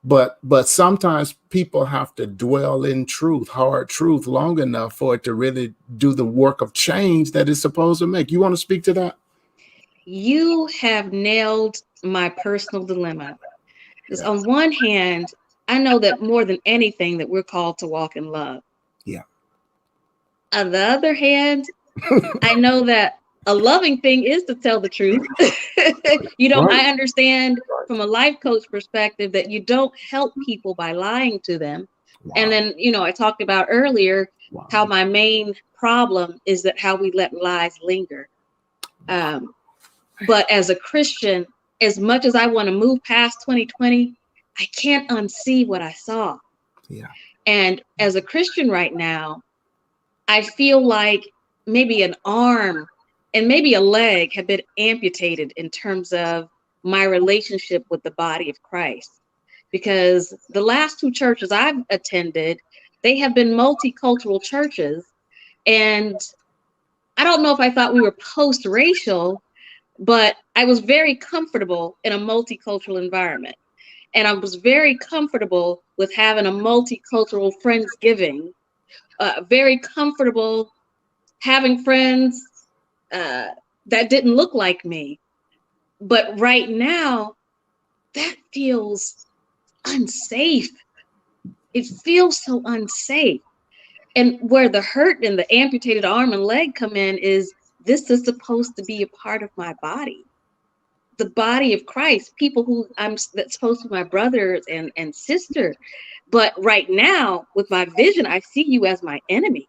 but sometimes people have to dwell in truth, hard truth, long enough for it to really do the work of change that it's supposed to make. You want to speak to that? You have nailed my personal dilemma. Because on one hand, I know that more than anything that we're called to walk in love. Yeah. On the other hand, I know that a loving thing is to tell the truth. Right. I understand from a life coach perspective that you don't help people by lying to them. Wow. And then, I talked about earlier how my main problem is that how we let lies linger. But as a Christian, as much as I want to move past 2020, I can't unsee what I saw. Yeah. And as a Christian right now, I feel like maybe an arm and maybe a leg have been amputated in terms of my relationship with the body of Christ. Because the last two churches I've attended, they have been multicultural churches. And I don't know if I thought we were post-racial, but I was very comfortable in a multicultural environment. And I was very comfortable with having a multicultural Friendsgiving, very comfortable having friends that didn't look like me. But right now, that feels unsafe. It feels so unsafe. And where the hurt and the amputated arm and leg come in is, this is supposed to be a part of my body. The body of Christ, people who that's supposed to be my brothers and sister. But right now, with my vision, I see you as my enemy.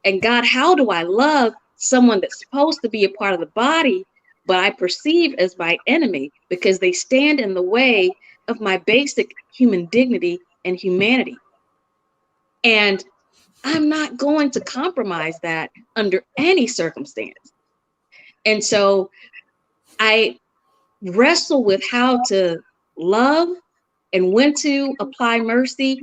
And God, how do I love someone that's supposed to be a part of the body, but I perceive as my enemy because they stand in the way of my basic human dignity and humanity? And I'm not going to compromise that under any circumstance. And so I wrestle with how to love and when to apply mercy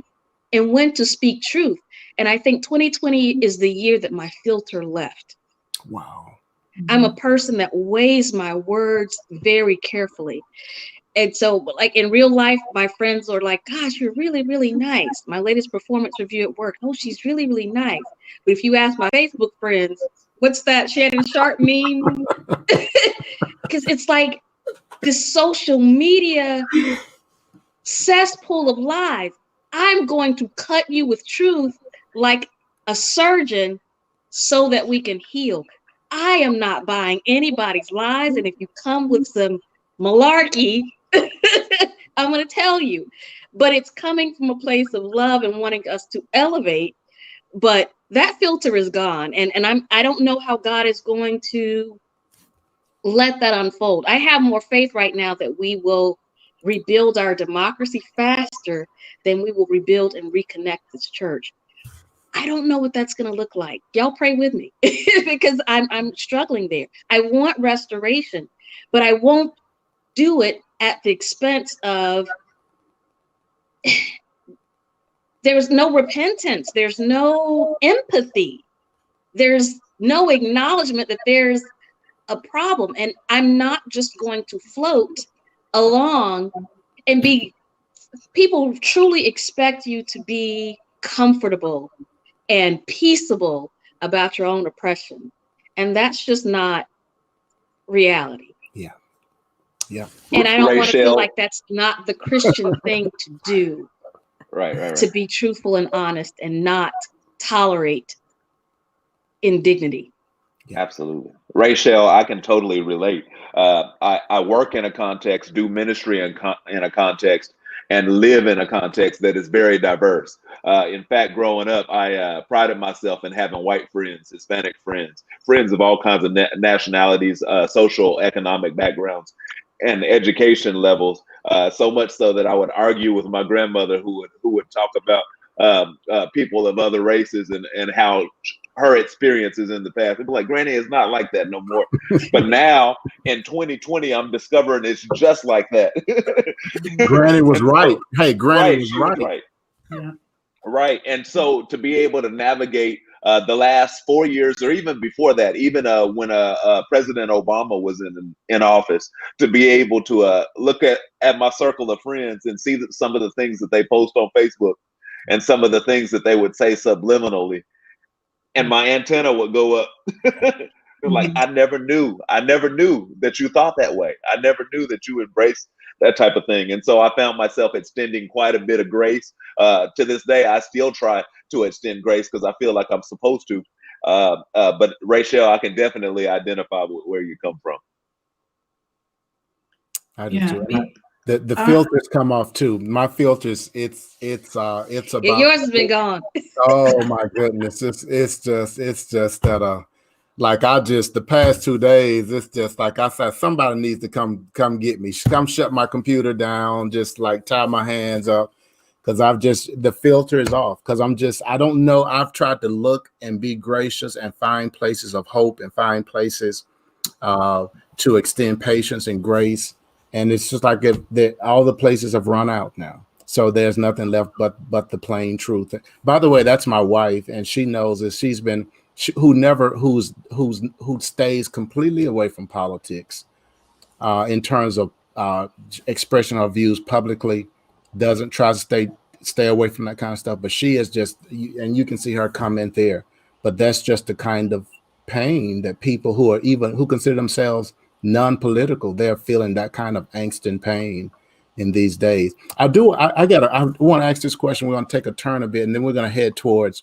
and when to speak truth. And I think 2020 is the year that my filter left. Wow. I'm a person that weighs my words very carefully. And so, like in real life, my friends are like, gosh, you're really, really nice. My latest performance review at work, oh, she's really, really nice. But if you ask my Facebook friends, what's that Shannon Sharp meme? Because it's like this social media cesspool of lies. I'm going to cut you with truth like a surgeon so that we can heal. I am not buying anybody's lies. And if you come with some malarkey, I'm going to tell you. But it's coming from a place of love and wanting us to elevate. But that filter is gone. And I don't know how God is going to let that unfold. I have more faith right now that we will rebuild our democracy faster than we will rebuild and reconnect this church. I don't know what that's going to look like. Y'all pray with me because I'm struggling there. I want restoration, but I won't do it at the expense of there's no repentance. There's no empathy. There's no acknowledgement that there's a problem. And I'm not just going to float along and be, people truly expect you to be comfortable and peaceable about your own oppression. And that's just not reality. Yeah. And I don't want to feel Rachel. like that's not the Christian thing to do. Right. To be truthful and honest and not tolerate indignity. Absolutely. Rachel, I can totally relate. I work in a context, do ministry in a context, and live in a context that is very diverse. In fact, growing up, I prided myself in having white friends, Hispanic friends, friends of all kinds of nationalities, social, economic backgrounds, and education levels. So much so that I would argue with my grandmother, who would talk about people of other races and how her experiences in the past. It'd be like, Granny, it's not like that no more. But now in 2020, I'm discovering it's just like that. Granny was right. Hey, Granny was She was right. right. Yeah. Right. And so to be able to navigate the last 4 years, or even before that, even when President Obama was in office, to be able to look at my circle of friends and see that some of the things that they post on Facebook and some of the things that they would say subliminally, and my antenna would go up. Like, I never knew that you thought that way. I never knew that you embraced that type of thing. And so I found myself extending quite a bit of grace. To this day, I still try to extend grace because I feel like I'm supposed to. But Rachel, I can definitely identify with where you come from. I do too. The filters come off too. My filters, it's about, yours has been gone. Oh my goodness. It's just that like the past 2 days, it's just like I said, somebody needs to come get me. Come shut my computer down, just like tie my hands up. Because the filter is off. Because I don't know. I've tried to look and be gracious and find places of hope and find places to extend patience and grace. And it's just like all the places have run out now. So there's nothing left but the plain truth. By the way, that's my wife, and she knows this. Who stays completely away from politics in terms of expression of views publicly, doesn't try to stay away from that kind of stuff. But she is just, and you can see her comment there. But that's just the kind of pain that people who consider themselves non-political, they're feeling that kind of angst and pain in these days. I want to ask this question. We're going to take a turn a bit, and then we're going to head towards,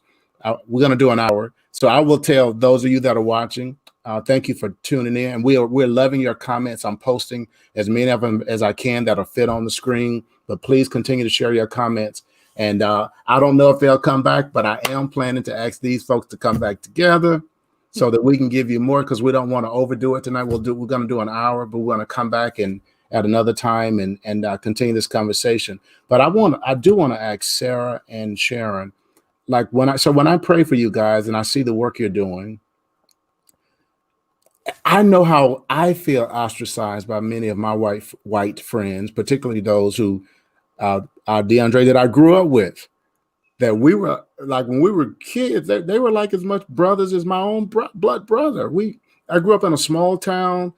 we're going to do an hour. So I will tell those of you that are watching, thank you for tuning in. And we're loving your comments. I'm posting as many of them as I can that'll fit on the screen, but please continue to share your comments. And I don't know if they'll come back, but I am planning to ask these folks to come back together so that we can give you more, because we don't want to overdo it tonight. We're going to do an hour, but we're going to come back and at another time and continue this conversation. But I do want to ask Sarah and Sharon, like when I pray for you guys and I see the work you're doing, I know how I feel ostracized by many of my white friends, particularly those who DeAndre that I grew up with. That we were like when we were kids, they were like as much brothers as my own blood brother. I grew up in a small town.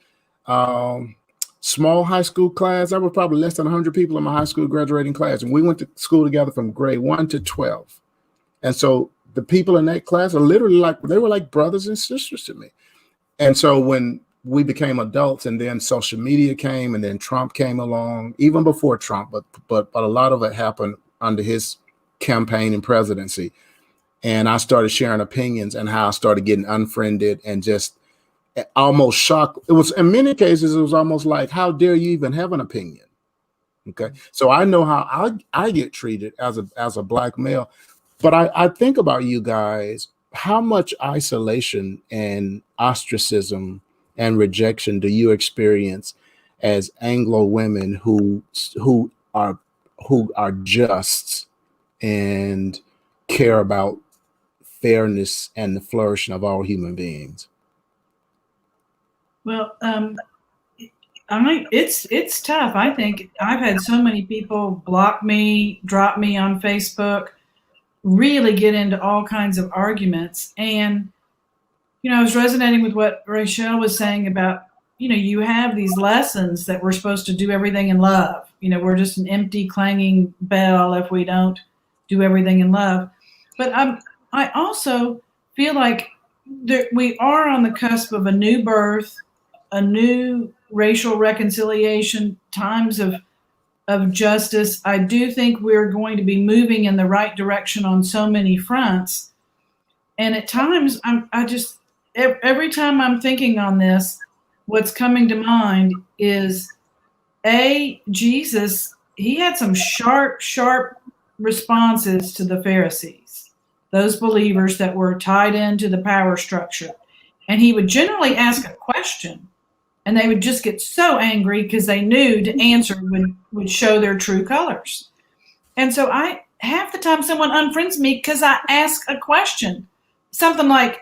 small high school class. There were probably less than 100 people in my high school graduating class. And we went to school together from grade 1 to 12. And so the people in that class are literally they were like brothers and sisters to me. And so when we became adults and then social media came and then Trump came along, even before Trump, but a lot of it happened under his campaign and presidency. And I started sharing opinions and how I started getting unfriended and just almost shocked. It was, in many cases, it was almost like, how dare you even have an opinion? Okay. So I know how I get treated as a Black male, but I think about you guys, how much isolation and ostracism and rejection do you experience as Anglo women who are just and care about fairness and the flourishing of all human beings? Well, I mean, it's tough. I think I've had so many people block me, drop me on Facebook, really get into all kinds of arguments. And, you know, I was resonating with what Rachel was saying about, you know, you have these lessons that we're supposed to do everything in love. You know, we're just an empty clanging bell if we don't do everything in love. But I also feel like we are on the cusp of a new birth, a new racial reconciliation, times of justice. I do think we're going to be moving in the right direction on so many fronts. And at times, every time I'm thinking on this, what's coming to mind is Jesus, he had some sharp responses to the Pharisees, those believers that were tied into the power structure. And he would generally ask a question, and they would just get so angry because they knew to answer would show their true colors. And so half the time someone unfriends me because I ask a question. Something like,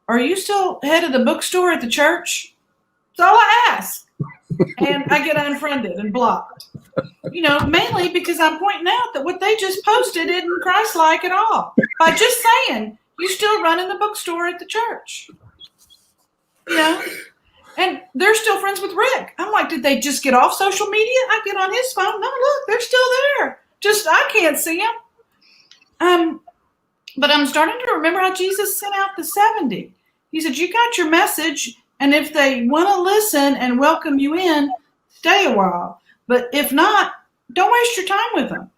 are you still head of the bookstore at the church? That's all I ask. And I get unfriended and blocked. You know, mainly because I'm pointing out that what they just posted isn't Christ-like at all. By just saying, you still running the bookstore at the church. You know? And they're still friends with Rick. I'm like, did they just get off social media? I get on his phone. No, look, they're still there. Just, I can't see them. But I'm starting to remember how Jesus sent out the 70. He said, you got your message, and if they want to listen and welcome you in, stay a while. But if not, don't waste your time with them.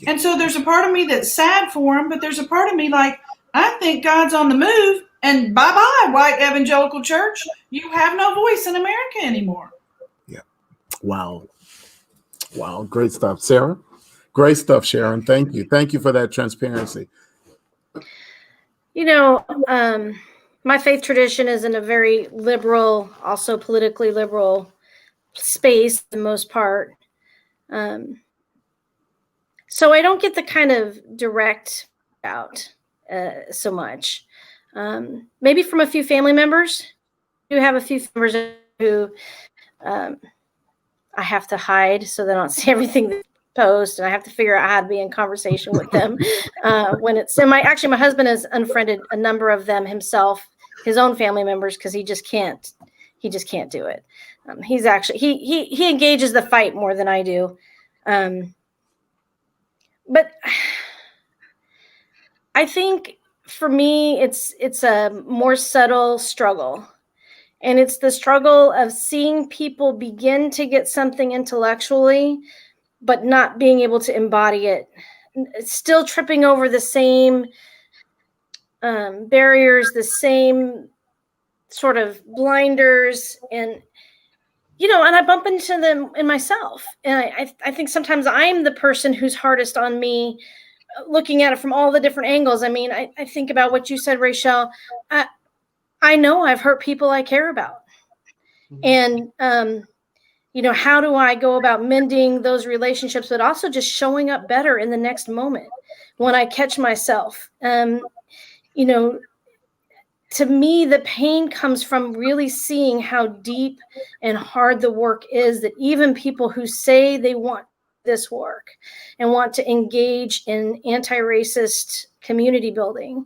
And so there's a part of me that's sad for them, but there's a part of me like, I think God's on the move, and bye-bye, white evangelical church. You have no voice in America anymore. Yeah. Wow. Great stuff. Sarah? Great stuff, Sharon. Thank you. Thank you for that transparency. You know, my faith tradition is in a very liberal, also politically liberal space, for the most part. So I don't get the kind of direct out so much. Maybe from a few family members. I do have a few members who I have to hide so they don't see everything they post, and I have to figure out how to be in conversation with them when it's. And my husband has unfriended a number of them himself, his own family members, because he just can't do it. He's actually he engages the fight more than I do, but I think for me it's a more subtle struggle, and it's the struggle of seeing people begin to get something intellectually but not being able to embody it, still tripping over the same barriers, the same sort of blinders, and and I bump into them in myself. And I think sometimes I'm the person who's hardest on me, looking at it from all the different angles. I mean, I think about what you said, Rachel. I know I've hurt people I care about. And, how do I go about mending those relationships, but also just showing up better in the next moment when I catch myself? To me, the pain comes from really seeing how deep and hard the work is, that even people who say they want this work and want to engage in anti-racist community building,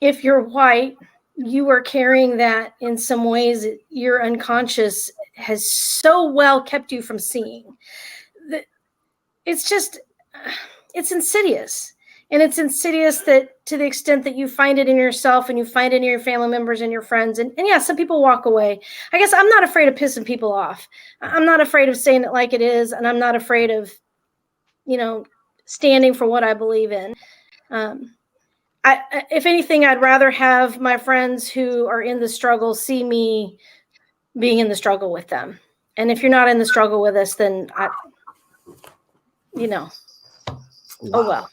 if you're white, you are carrying that in some ways. You're unconscious has so well kept you from seeing. It's just, it's insidious. And it's insidious that to the extent that you find it in yourself and you find it in your family members and your friends. And yeah, some people walk away. I guess I'm not afraid of pissing people off. I'm not afraid of saying it like it is. And I'm not afraid of, standing for what I believe in. If anything, I'd rather have my friends who are in the struggle see me being in the struggle with them. And if you're not in the struggle with us, then Wow. oh well.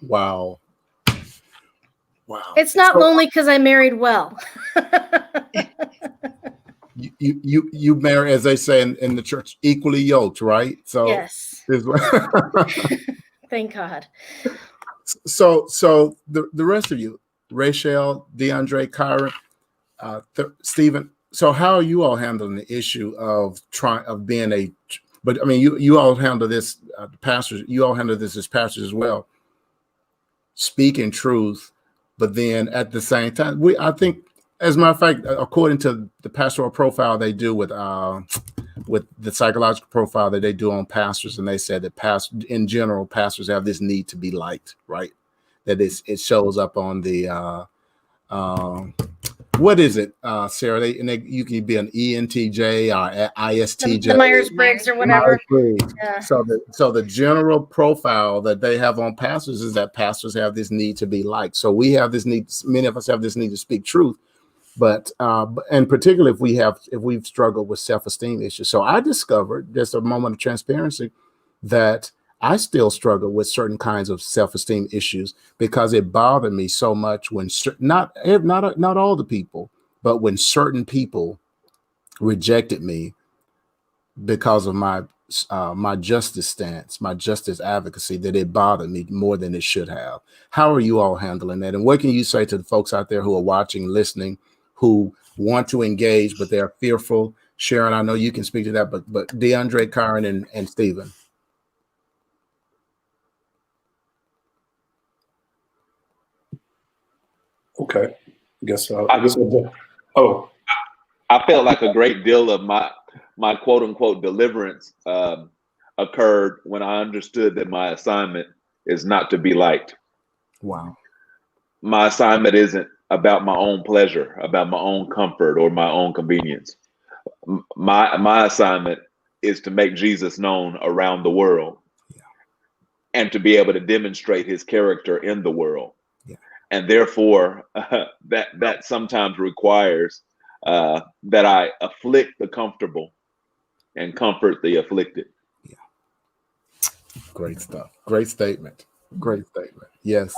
Wow. Wow. It's not lonely because I married well. You marry, as they say in the church, equally yoked, right? So Yes. Thank God. So the rest of you, Rachel, DeAndre, Kyron, Stephen. So how are you all handling the issue of being but I mean, you all handle this, pastors. You all handle this as pastors as well, speaking truth, but then at the same time, I think, as a matter of fact, according to the pastoral profile they do with the psychological profile that they do on pastors, and they said that in general, pastors have this need to be liked, right? That it shows up on the what is it, Sarah? You can be an ENTJ or ISTJ, The Myers-Briggs or whatever. Yeah. So the general profile that they have on pastors is that pastors have this need to be liked. So we have this need. Many of us have this need to speak truth. But and particularly if we've struggled with self-esteem issues. So I discovered, just a moment of transparency, that I still struggle with certain kinds of self-esteem issues because it bothered me so much when not all the people, but when certain people rejected me because of my justice stance, my justice advocacy, that it bothered me more than it should have. How are you all handling that? And what can you say to the folks out there who are watching, listening, who want to engage, but they're fearful? Sharon, I know you can speak to that, but DeAndre, Kyron, and Stephen. Okay. I guess I'll I felt like a great deal of my quote unquote deliverance occurred when I understood that my assignment is not to be liked. Wow. My assignment isn't about my own pleasure, about my own comfort or my own convenience. My assignment is to make Jesus known around the world, and to be able to demonstrate his character in the world. Yeah. And therefore, that sometimes requires that I afflict the comfortable and comfort the afflicted. Yeah. Great stuff. Great statement. Great statement. Yes.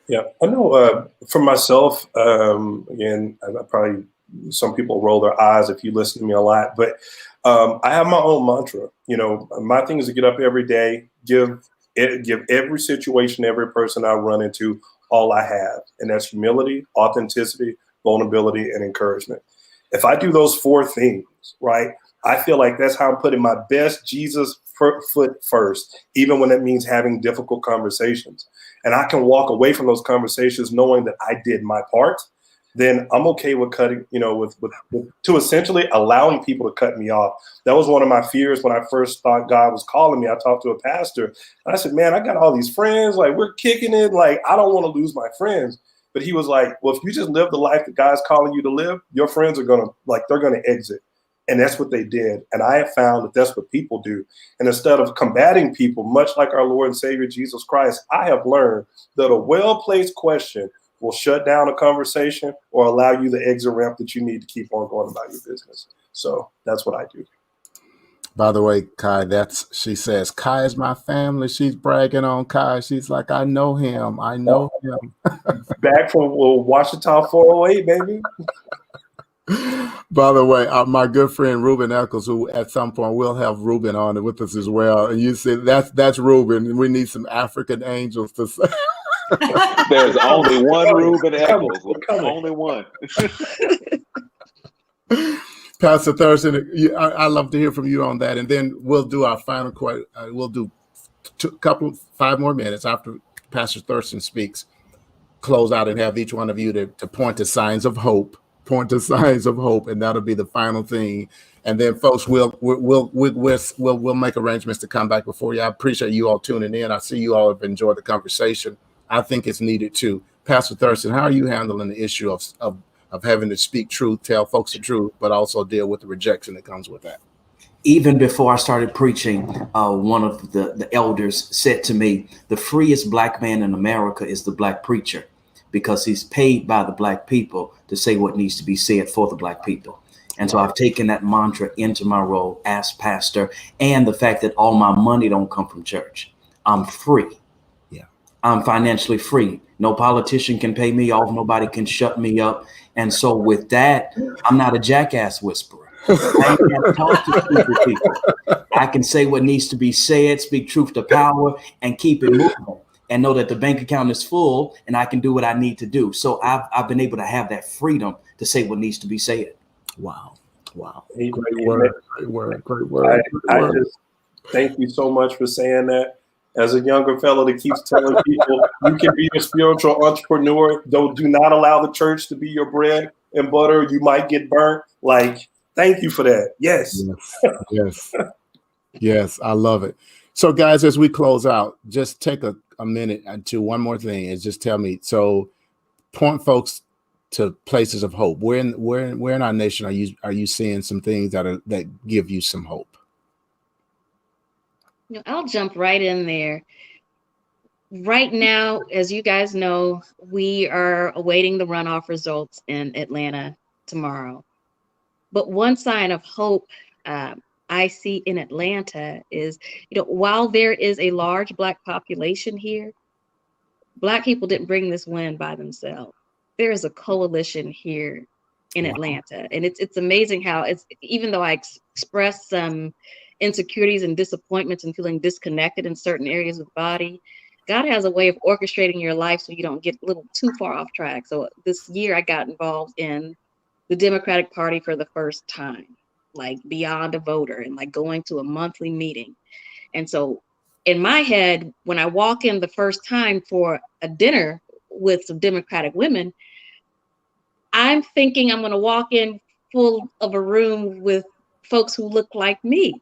Yeah, I know for myself, again, I probably, some people roll their eyes if you listen to me a lot, but I have my own mantra. My thing is to get up every day, give every situation, every person I run into, all I have. And that's humility, authenticity, vulnerability, and encouragement. If I do those four things, right, I feel like that's how I'm putting my best Jesus foot first, even when it means having difficult conversations. And I can walk away from those conversations knowing that I did my part. Then I'm okay with cutting, to essentially allowing people to cut me off. That was one of my fears when I first thought God was calling me. I talked to a pastor and I said, man, I got all these friends, like we're kicking it. Like, I don't want to lose my friends. But he was like, well, if you just live the life that God's calling you to live, your friends are they're going to exit. And that's what they did. And I have found that that's what people do. And instead of combating people, much like our Lord and Savior, Jesus Christ, I have learned that a well-placed question will shut down a conversation or allow you the exit ramp that you need to keep on going about your business. So that's what I do. By the way, Kai, she says, Kai is my family. She's bragging on Kai. She's like, I know him. I know him. Back from Washita 408, baby. By the way, my good friend Ruben Eccles, who at some point we'll have Ruben on it with us as well. And you said that's Ruben. We need some African angels to say. There's only one Ruben Eccles. Only one. Pastor Thurston, I love to hear from you on that. And then we'll do our final question. We'll do 5 more minutes after Pastor Thurston speaks, close out and have each one of you to point to signs of hope point to signs of hope, and that'll be the final thing. And then, folks, we'll make arrangements to come back before you. I appreciate you all tuning in. I see you all have enjoyed the conversation. I think it's needed too. Pastor Thurston, how are you handling the issue of having to speak truth, tell folks the truth, but also deal with the rejection that comes with that? Even before I started preaching, one of the elders said to me, the freest black man in America is the black preacher, because he's paid by the black people to say what needs to be said for the black people. And so I've taken that mantra into my role as pastor, and the fact that all my money don't come from church. I'm free. Yeah. I'm financially free. No politician can pay me off. Nobody can shut me up. And so with that, I'm not a jackass whisperer. I can't talk to stupid people. I can say what needs to be said, speak truth to power, and keep it moving, and know that the bank account is full and I can do what I need to do. So I've been able to have that freedom to say what needs to be said. Wow. Great word. I just thank you so much for saying that. As a younger fellow that keeps telling people you can be a spiritual entrepreneur, though do not allow the church to be your bread and butter. You might get burnt. Like, thank you for that. Yes. Yes, I love it. So, guys, as we close out, just take a minute to one more thing and just tell me. So, point folks to places of hope. Where in our nation are you seeing some things that give you some hope? I'll jump right in there. Right now, as you guys know, we are awaiting the runoff results in Atlanta tomorrow. But one sign of hope I see in Atlanta is, while there is a large Black population here, Black people didn't bring this win by themselves. There is a coalition here in Atlanta. And it's amazing how even though I express some insecurities and disappointments and feeling disconnected in certain areas of the body, God has a way of orchestrating your life so you don't get a little too far off track. So this year I got involved in the Democratic Party for the first time, like beyond a voter, and like going to a monthly meeting. And so in my head, when I walk in the first time for a dinner with some Democratic women, I'm thinking I'm going to walk in full of a room with folks who look like me.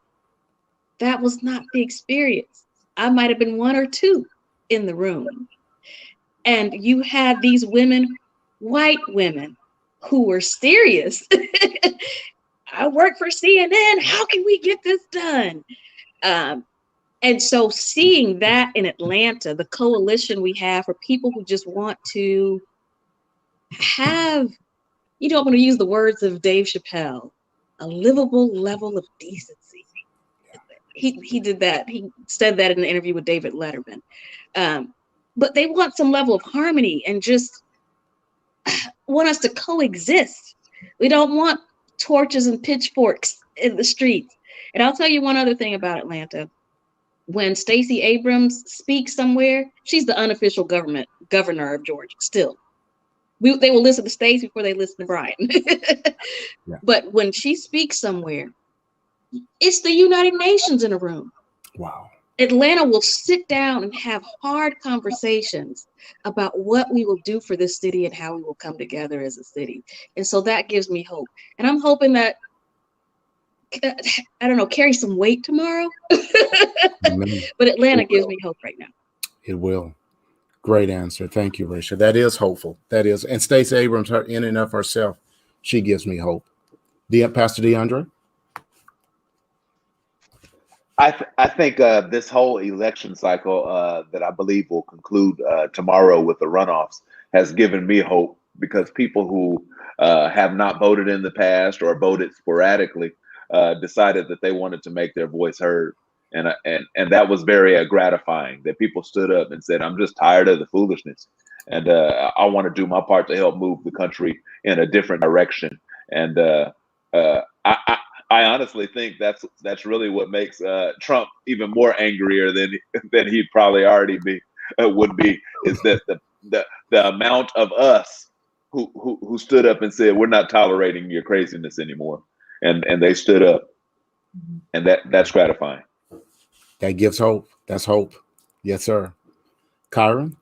That was not the experience. I might have been one or two in the room. And you had these women, white women, who were serious. I work for CNN. How can we get this done? And so seeing that in Atlanta, the coalition we have for people who just want to have, I'm going to use the words of Dave Chappelle, a livable level of decency. He did that. He said that in an interview with David Letterman. But they want some level of harmony and just want us to coexist. We don't want torches and pitchforks in the streets. And I'll tell you one other thing about Atlanta. When Stacey Abrams speaks somewhere, she's the unofficial governor of Georgia still. They will listen to Stacey before they listen to Brian. Yeah. But when she speaks somewhere, it's the United Nations in a room. Wow. Atlanta will sit down and have hard conversations about what we will do for this city and how we will come together as a city. And so that gives me hope. And I'm hoping that, carry some weight tomorrow. But Atlanta gives me hope right now. It will. Great answer. Thank you, Rachel. That is hopeful. That is. And Stacey Abrams, her in and of herself, she gives me hope. Pastor DeAndre? I think this whole election cycle that I believe will conclude tomorrow with the runoffs has given me hope, because people who have not voted in the past or voted sporadically decided that they wanted to make their voice heard. And that was very gratifying, that people stood up and said, I'm just tired of the foolishness. And I want to do my part to help move the country in a different direction. And I honestly think that's really what makes Trump even more angrier than he'd probably already would be, is that the amount of us who stood up and said, we're not tolerating your craziness anymore. And they stood up, and that's gratifying. That gives hope. That's hope. Yes, sir. Kyron?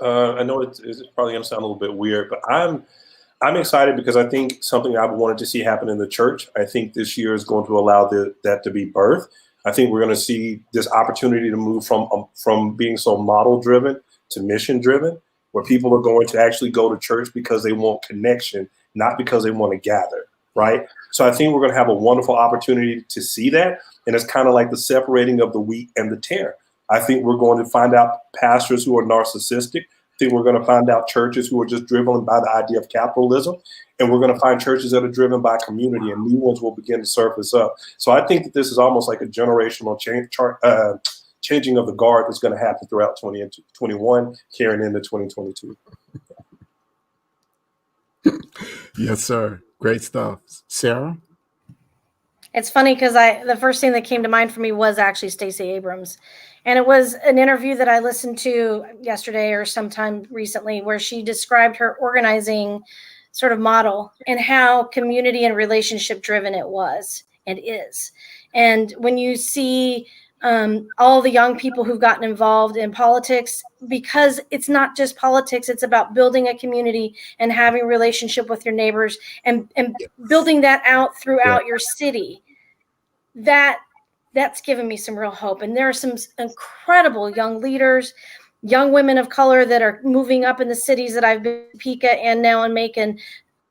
I know it's probably going to sound a little bit weird, but I'm excited because I think something I've wanted to see happen in the church. I think this year is going to allow that to be birthed. I think we're going to see this opportunity to move from being so model driven to mission driven, where people are going to actually go to church because they want connection, not because they want to gather, right? So I think we're going to have a wonderful opportunity to see that. And it's kind of like the separating of the wheat and the tare. I think we're going to find out pastors who are narcissistic. I think we're going to find out churches who are just driven by the idea of capitalism. And we're going to find churches that are driven by community, and new ones will begin to surface up. So I think that this is almost like a generational changing of the guard that's going to happen throughout 2021, carrying into 2022. Yes, sir. Great stuff. Sarah? It's funny because the first thing that came to mind for me was actually Stacey Abrams. And it was an interview that I listened to yesterday or sometime recently where she described her organizing sort of model and how community and relationship driven it was and is. And when you see all the young people who've gotten involved in politics, because it's not just politics, it's about building a community and having a relationship with your neighbors and building that out throughout your city. That's given me some real hope. And there are some incredible young leaders, young women of color that are moving up in the cities that I've been in Topeka and now in Macon,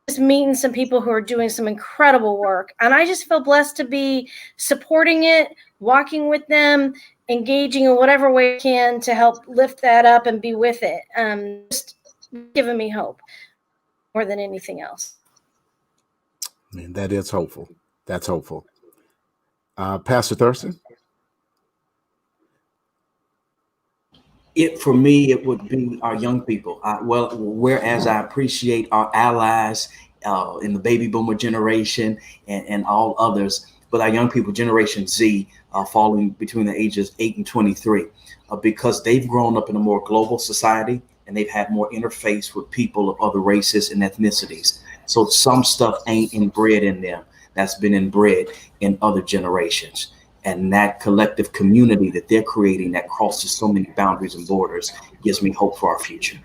just meeting some people who are doing some incredible work. And I just feel blessed to be supporting it, walking with them, engaging in whatever way I can to help lift that up and be with it. Just giving me hope more than anything else. Man, that is hopeful. That's hopeful. Pastor Thurston? For me, it would be our young people. Whereas I appreciate our allies in the baby boomer generation and all others, but our young people, Generation Z, falling between the ages 8 and 23, because they've grown up in a more global society and they've had more interface with people of other races and ethnicities. So some stuff ain't inbred in them that's been inbred in other generations. And that collective community that they're creating that crosses so many boundaries and borders gives me hope for our future.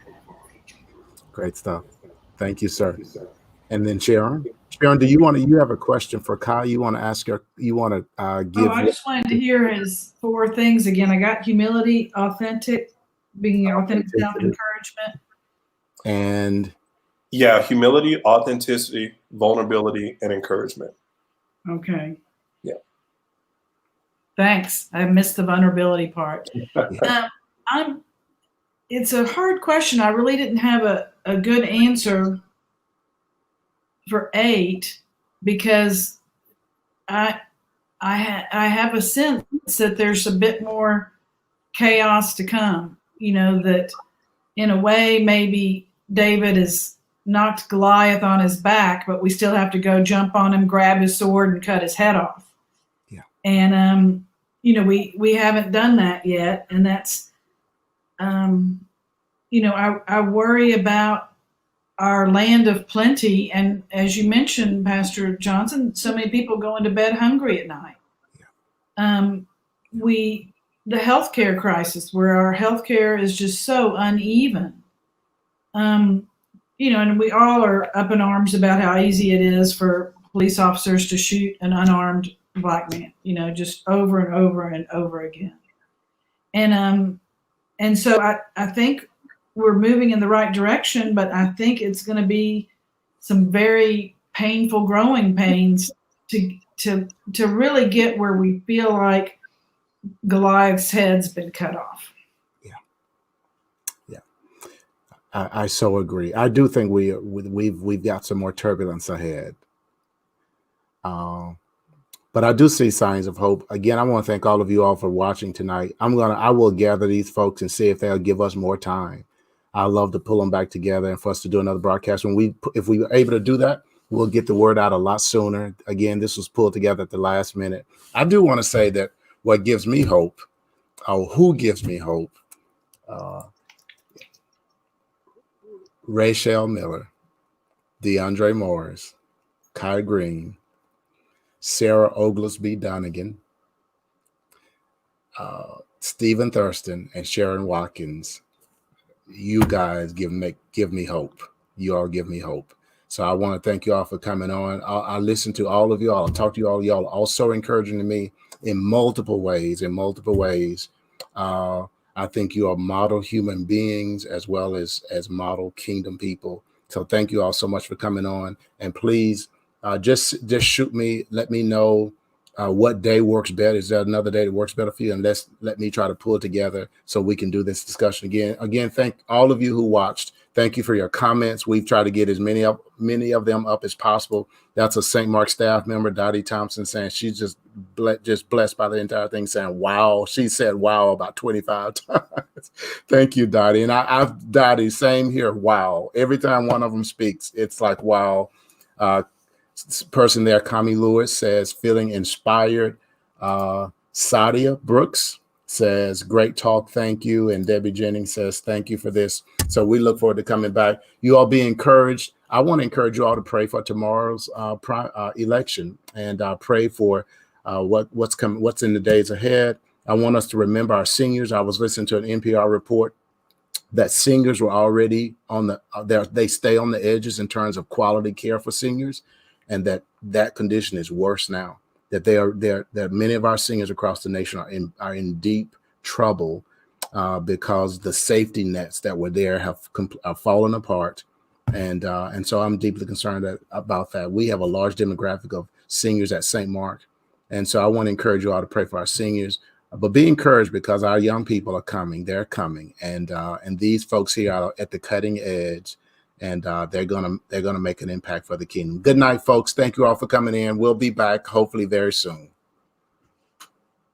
Great stuff. Thank you, sir. And then Sharon. Sharon, you have a question for Kai? You want to ask her? You want to give? I just wanted to hear his 4 things again. I got humility, being authentic self-encouragement. And yeah, humility, authenticity, vulnerability, and encouragement. Okay. Yeah. Thanks. I missed the vulnerability part. It's a hard question. I really didn't have a good answer for 8 because I have a sense that there's a bit more chaos to come. You know, that in a way maybe David has knocked Goliath on his back, but we still have to go jump on him, grab his sword, and cut his head off. Yeah. And we haven't done that yet, and that's I worry about our land of plenty, and as you mentioned, Pastor Johnson, so many people going to bed hungry at night. Yeah. The healthcare crisis, where our healthcare is just so uneven. And we all are up in arms about how easy it is for police officers to shoot an unarmed Black man, just over and over and over again. And so I think we're moving in the right direction, but I think it's going to be some very painful growing pains to really get where we feel like Goliath's head's been cut off. I so agree. I do think we've got some more turbulence ahead. But I do see signs of hope. Again, I want to thank all of you all for watching tonight. I will gather these folks and see if they'll give us more time. I love to pull them back together and for us to do another broadcast. If we were able to do that, we'll get the word out a lot sooner. Again, this was pulled together at the last minute. I do want to say that what gives me hope, or who gives me hope, Rachel Miller, DeAndre Morris, Kai Green, Sarah Oglesby Donegan, Stephen Thurston, and Sharon Watkins. you guys give me hope. You all give me hope. So I want to thank you all for coming on. I listen to all of you all. I talk to you all. Y'all are also encouraging to me in multiple ways. I think you are model human beings as well as model kingdom people. So thank you all so much for coming on. And please just shoot me. Let me know what day works better. Is there another day that works better for you? And let me try to pull it together so we can do this discussion again. Again, thank all of you who watched. Thank you for your comments. We've tried to get as many of them up as possible. That's a St. Mark staff member, Dottie Thompson, saying she's just blessed by the entire thing, saying wow. She said wow about 25 times. Thank you, Dottie. And I've Dottie, same here. Wow. Every time one of them speaks, it's like wow. Person there, Kami Lewis, says feeling inspired. Sadia Brooks says great talk, thank you. And Debbie Jennings says thank you for this. So we look forward to coming back. You all be encouraged. I want to encourage you all to pray for tomorrow's election and pray for what's coming, what's in the days ahead. I want us to remember our seniors. I was listening to an NPR report that seniors were already on they stay on the edges in terms of quality care for seniors, and that condition is worse now. That many of our seniors across the nation are in deep trouble because the safety nets that were there have fallen apart, and so I'm deeply concerned about that. We have a large demographic of seniors at St. Mark, and so I want to encourage you all to pray for our seniors. But be encouraged because our young people are coming. They're coming, and these folks here are at the cutting edge, and they're gonna make an impact for the kingdom. Good night, folks. Thank you all for coming in. We'll be back hopefully very soon.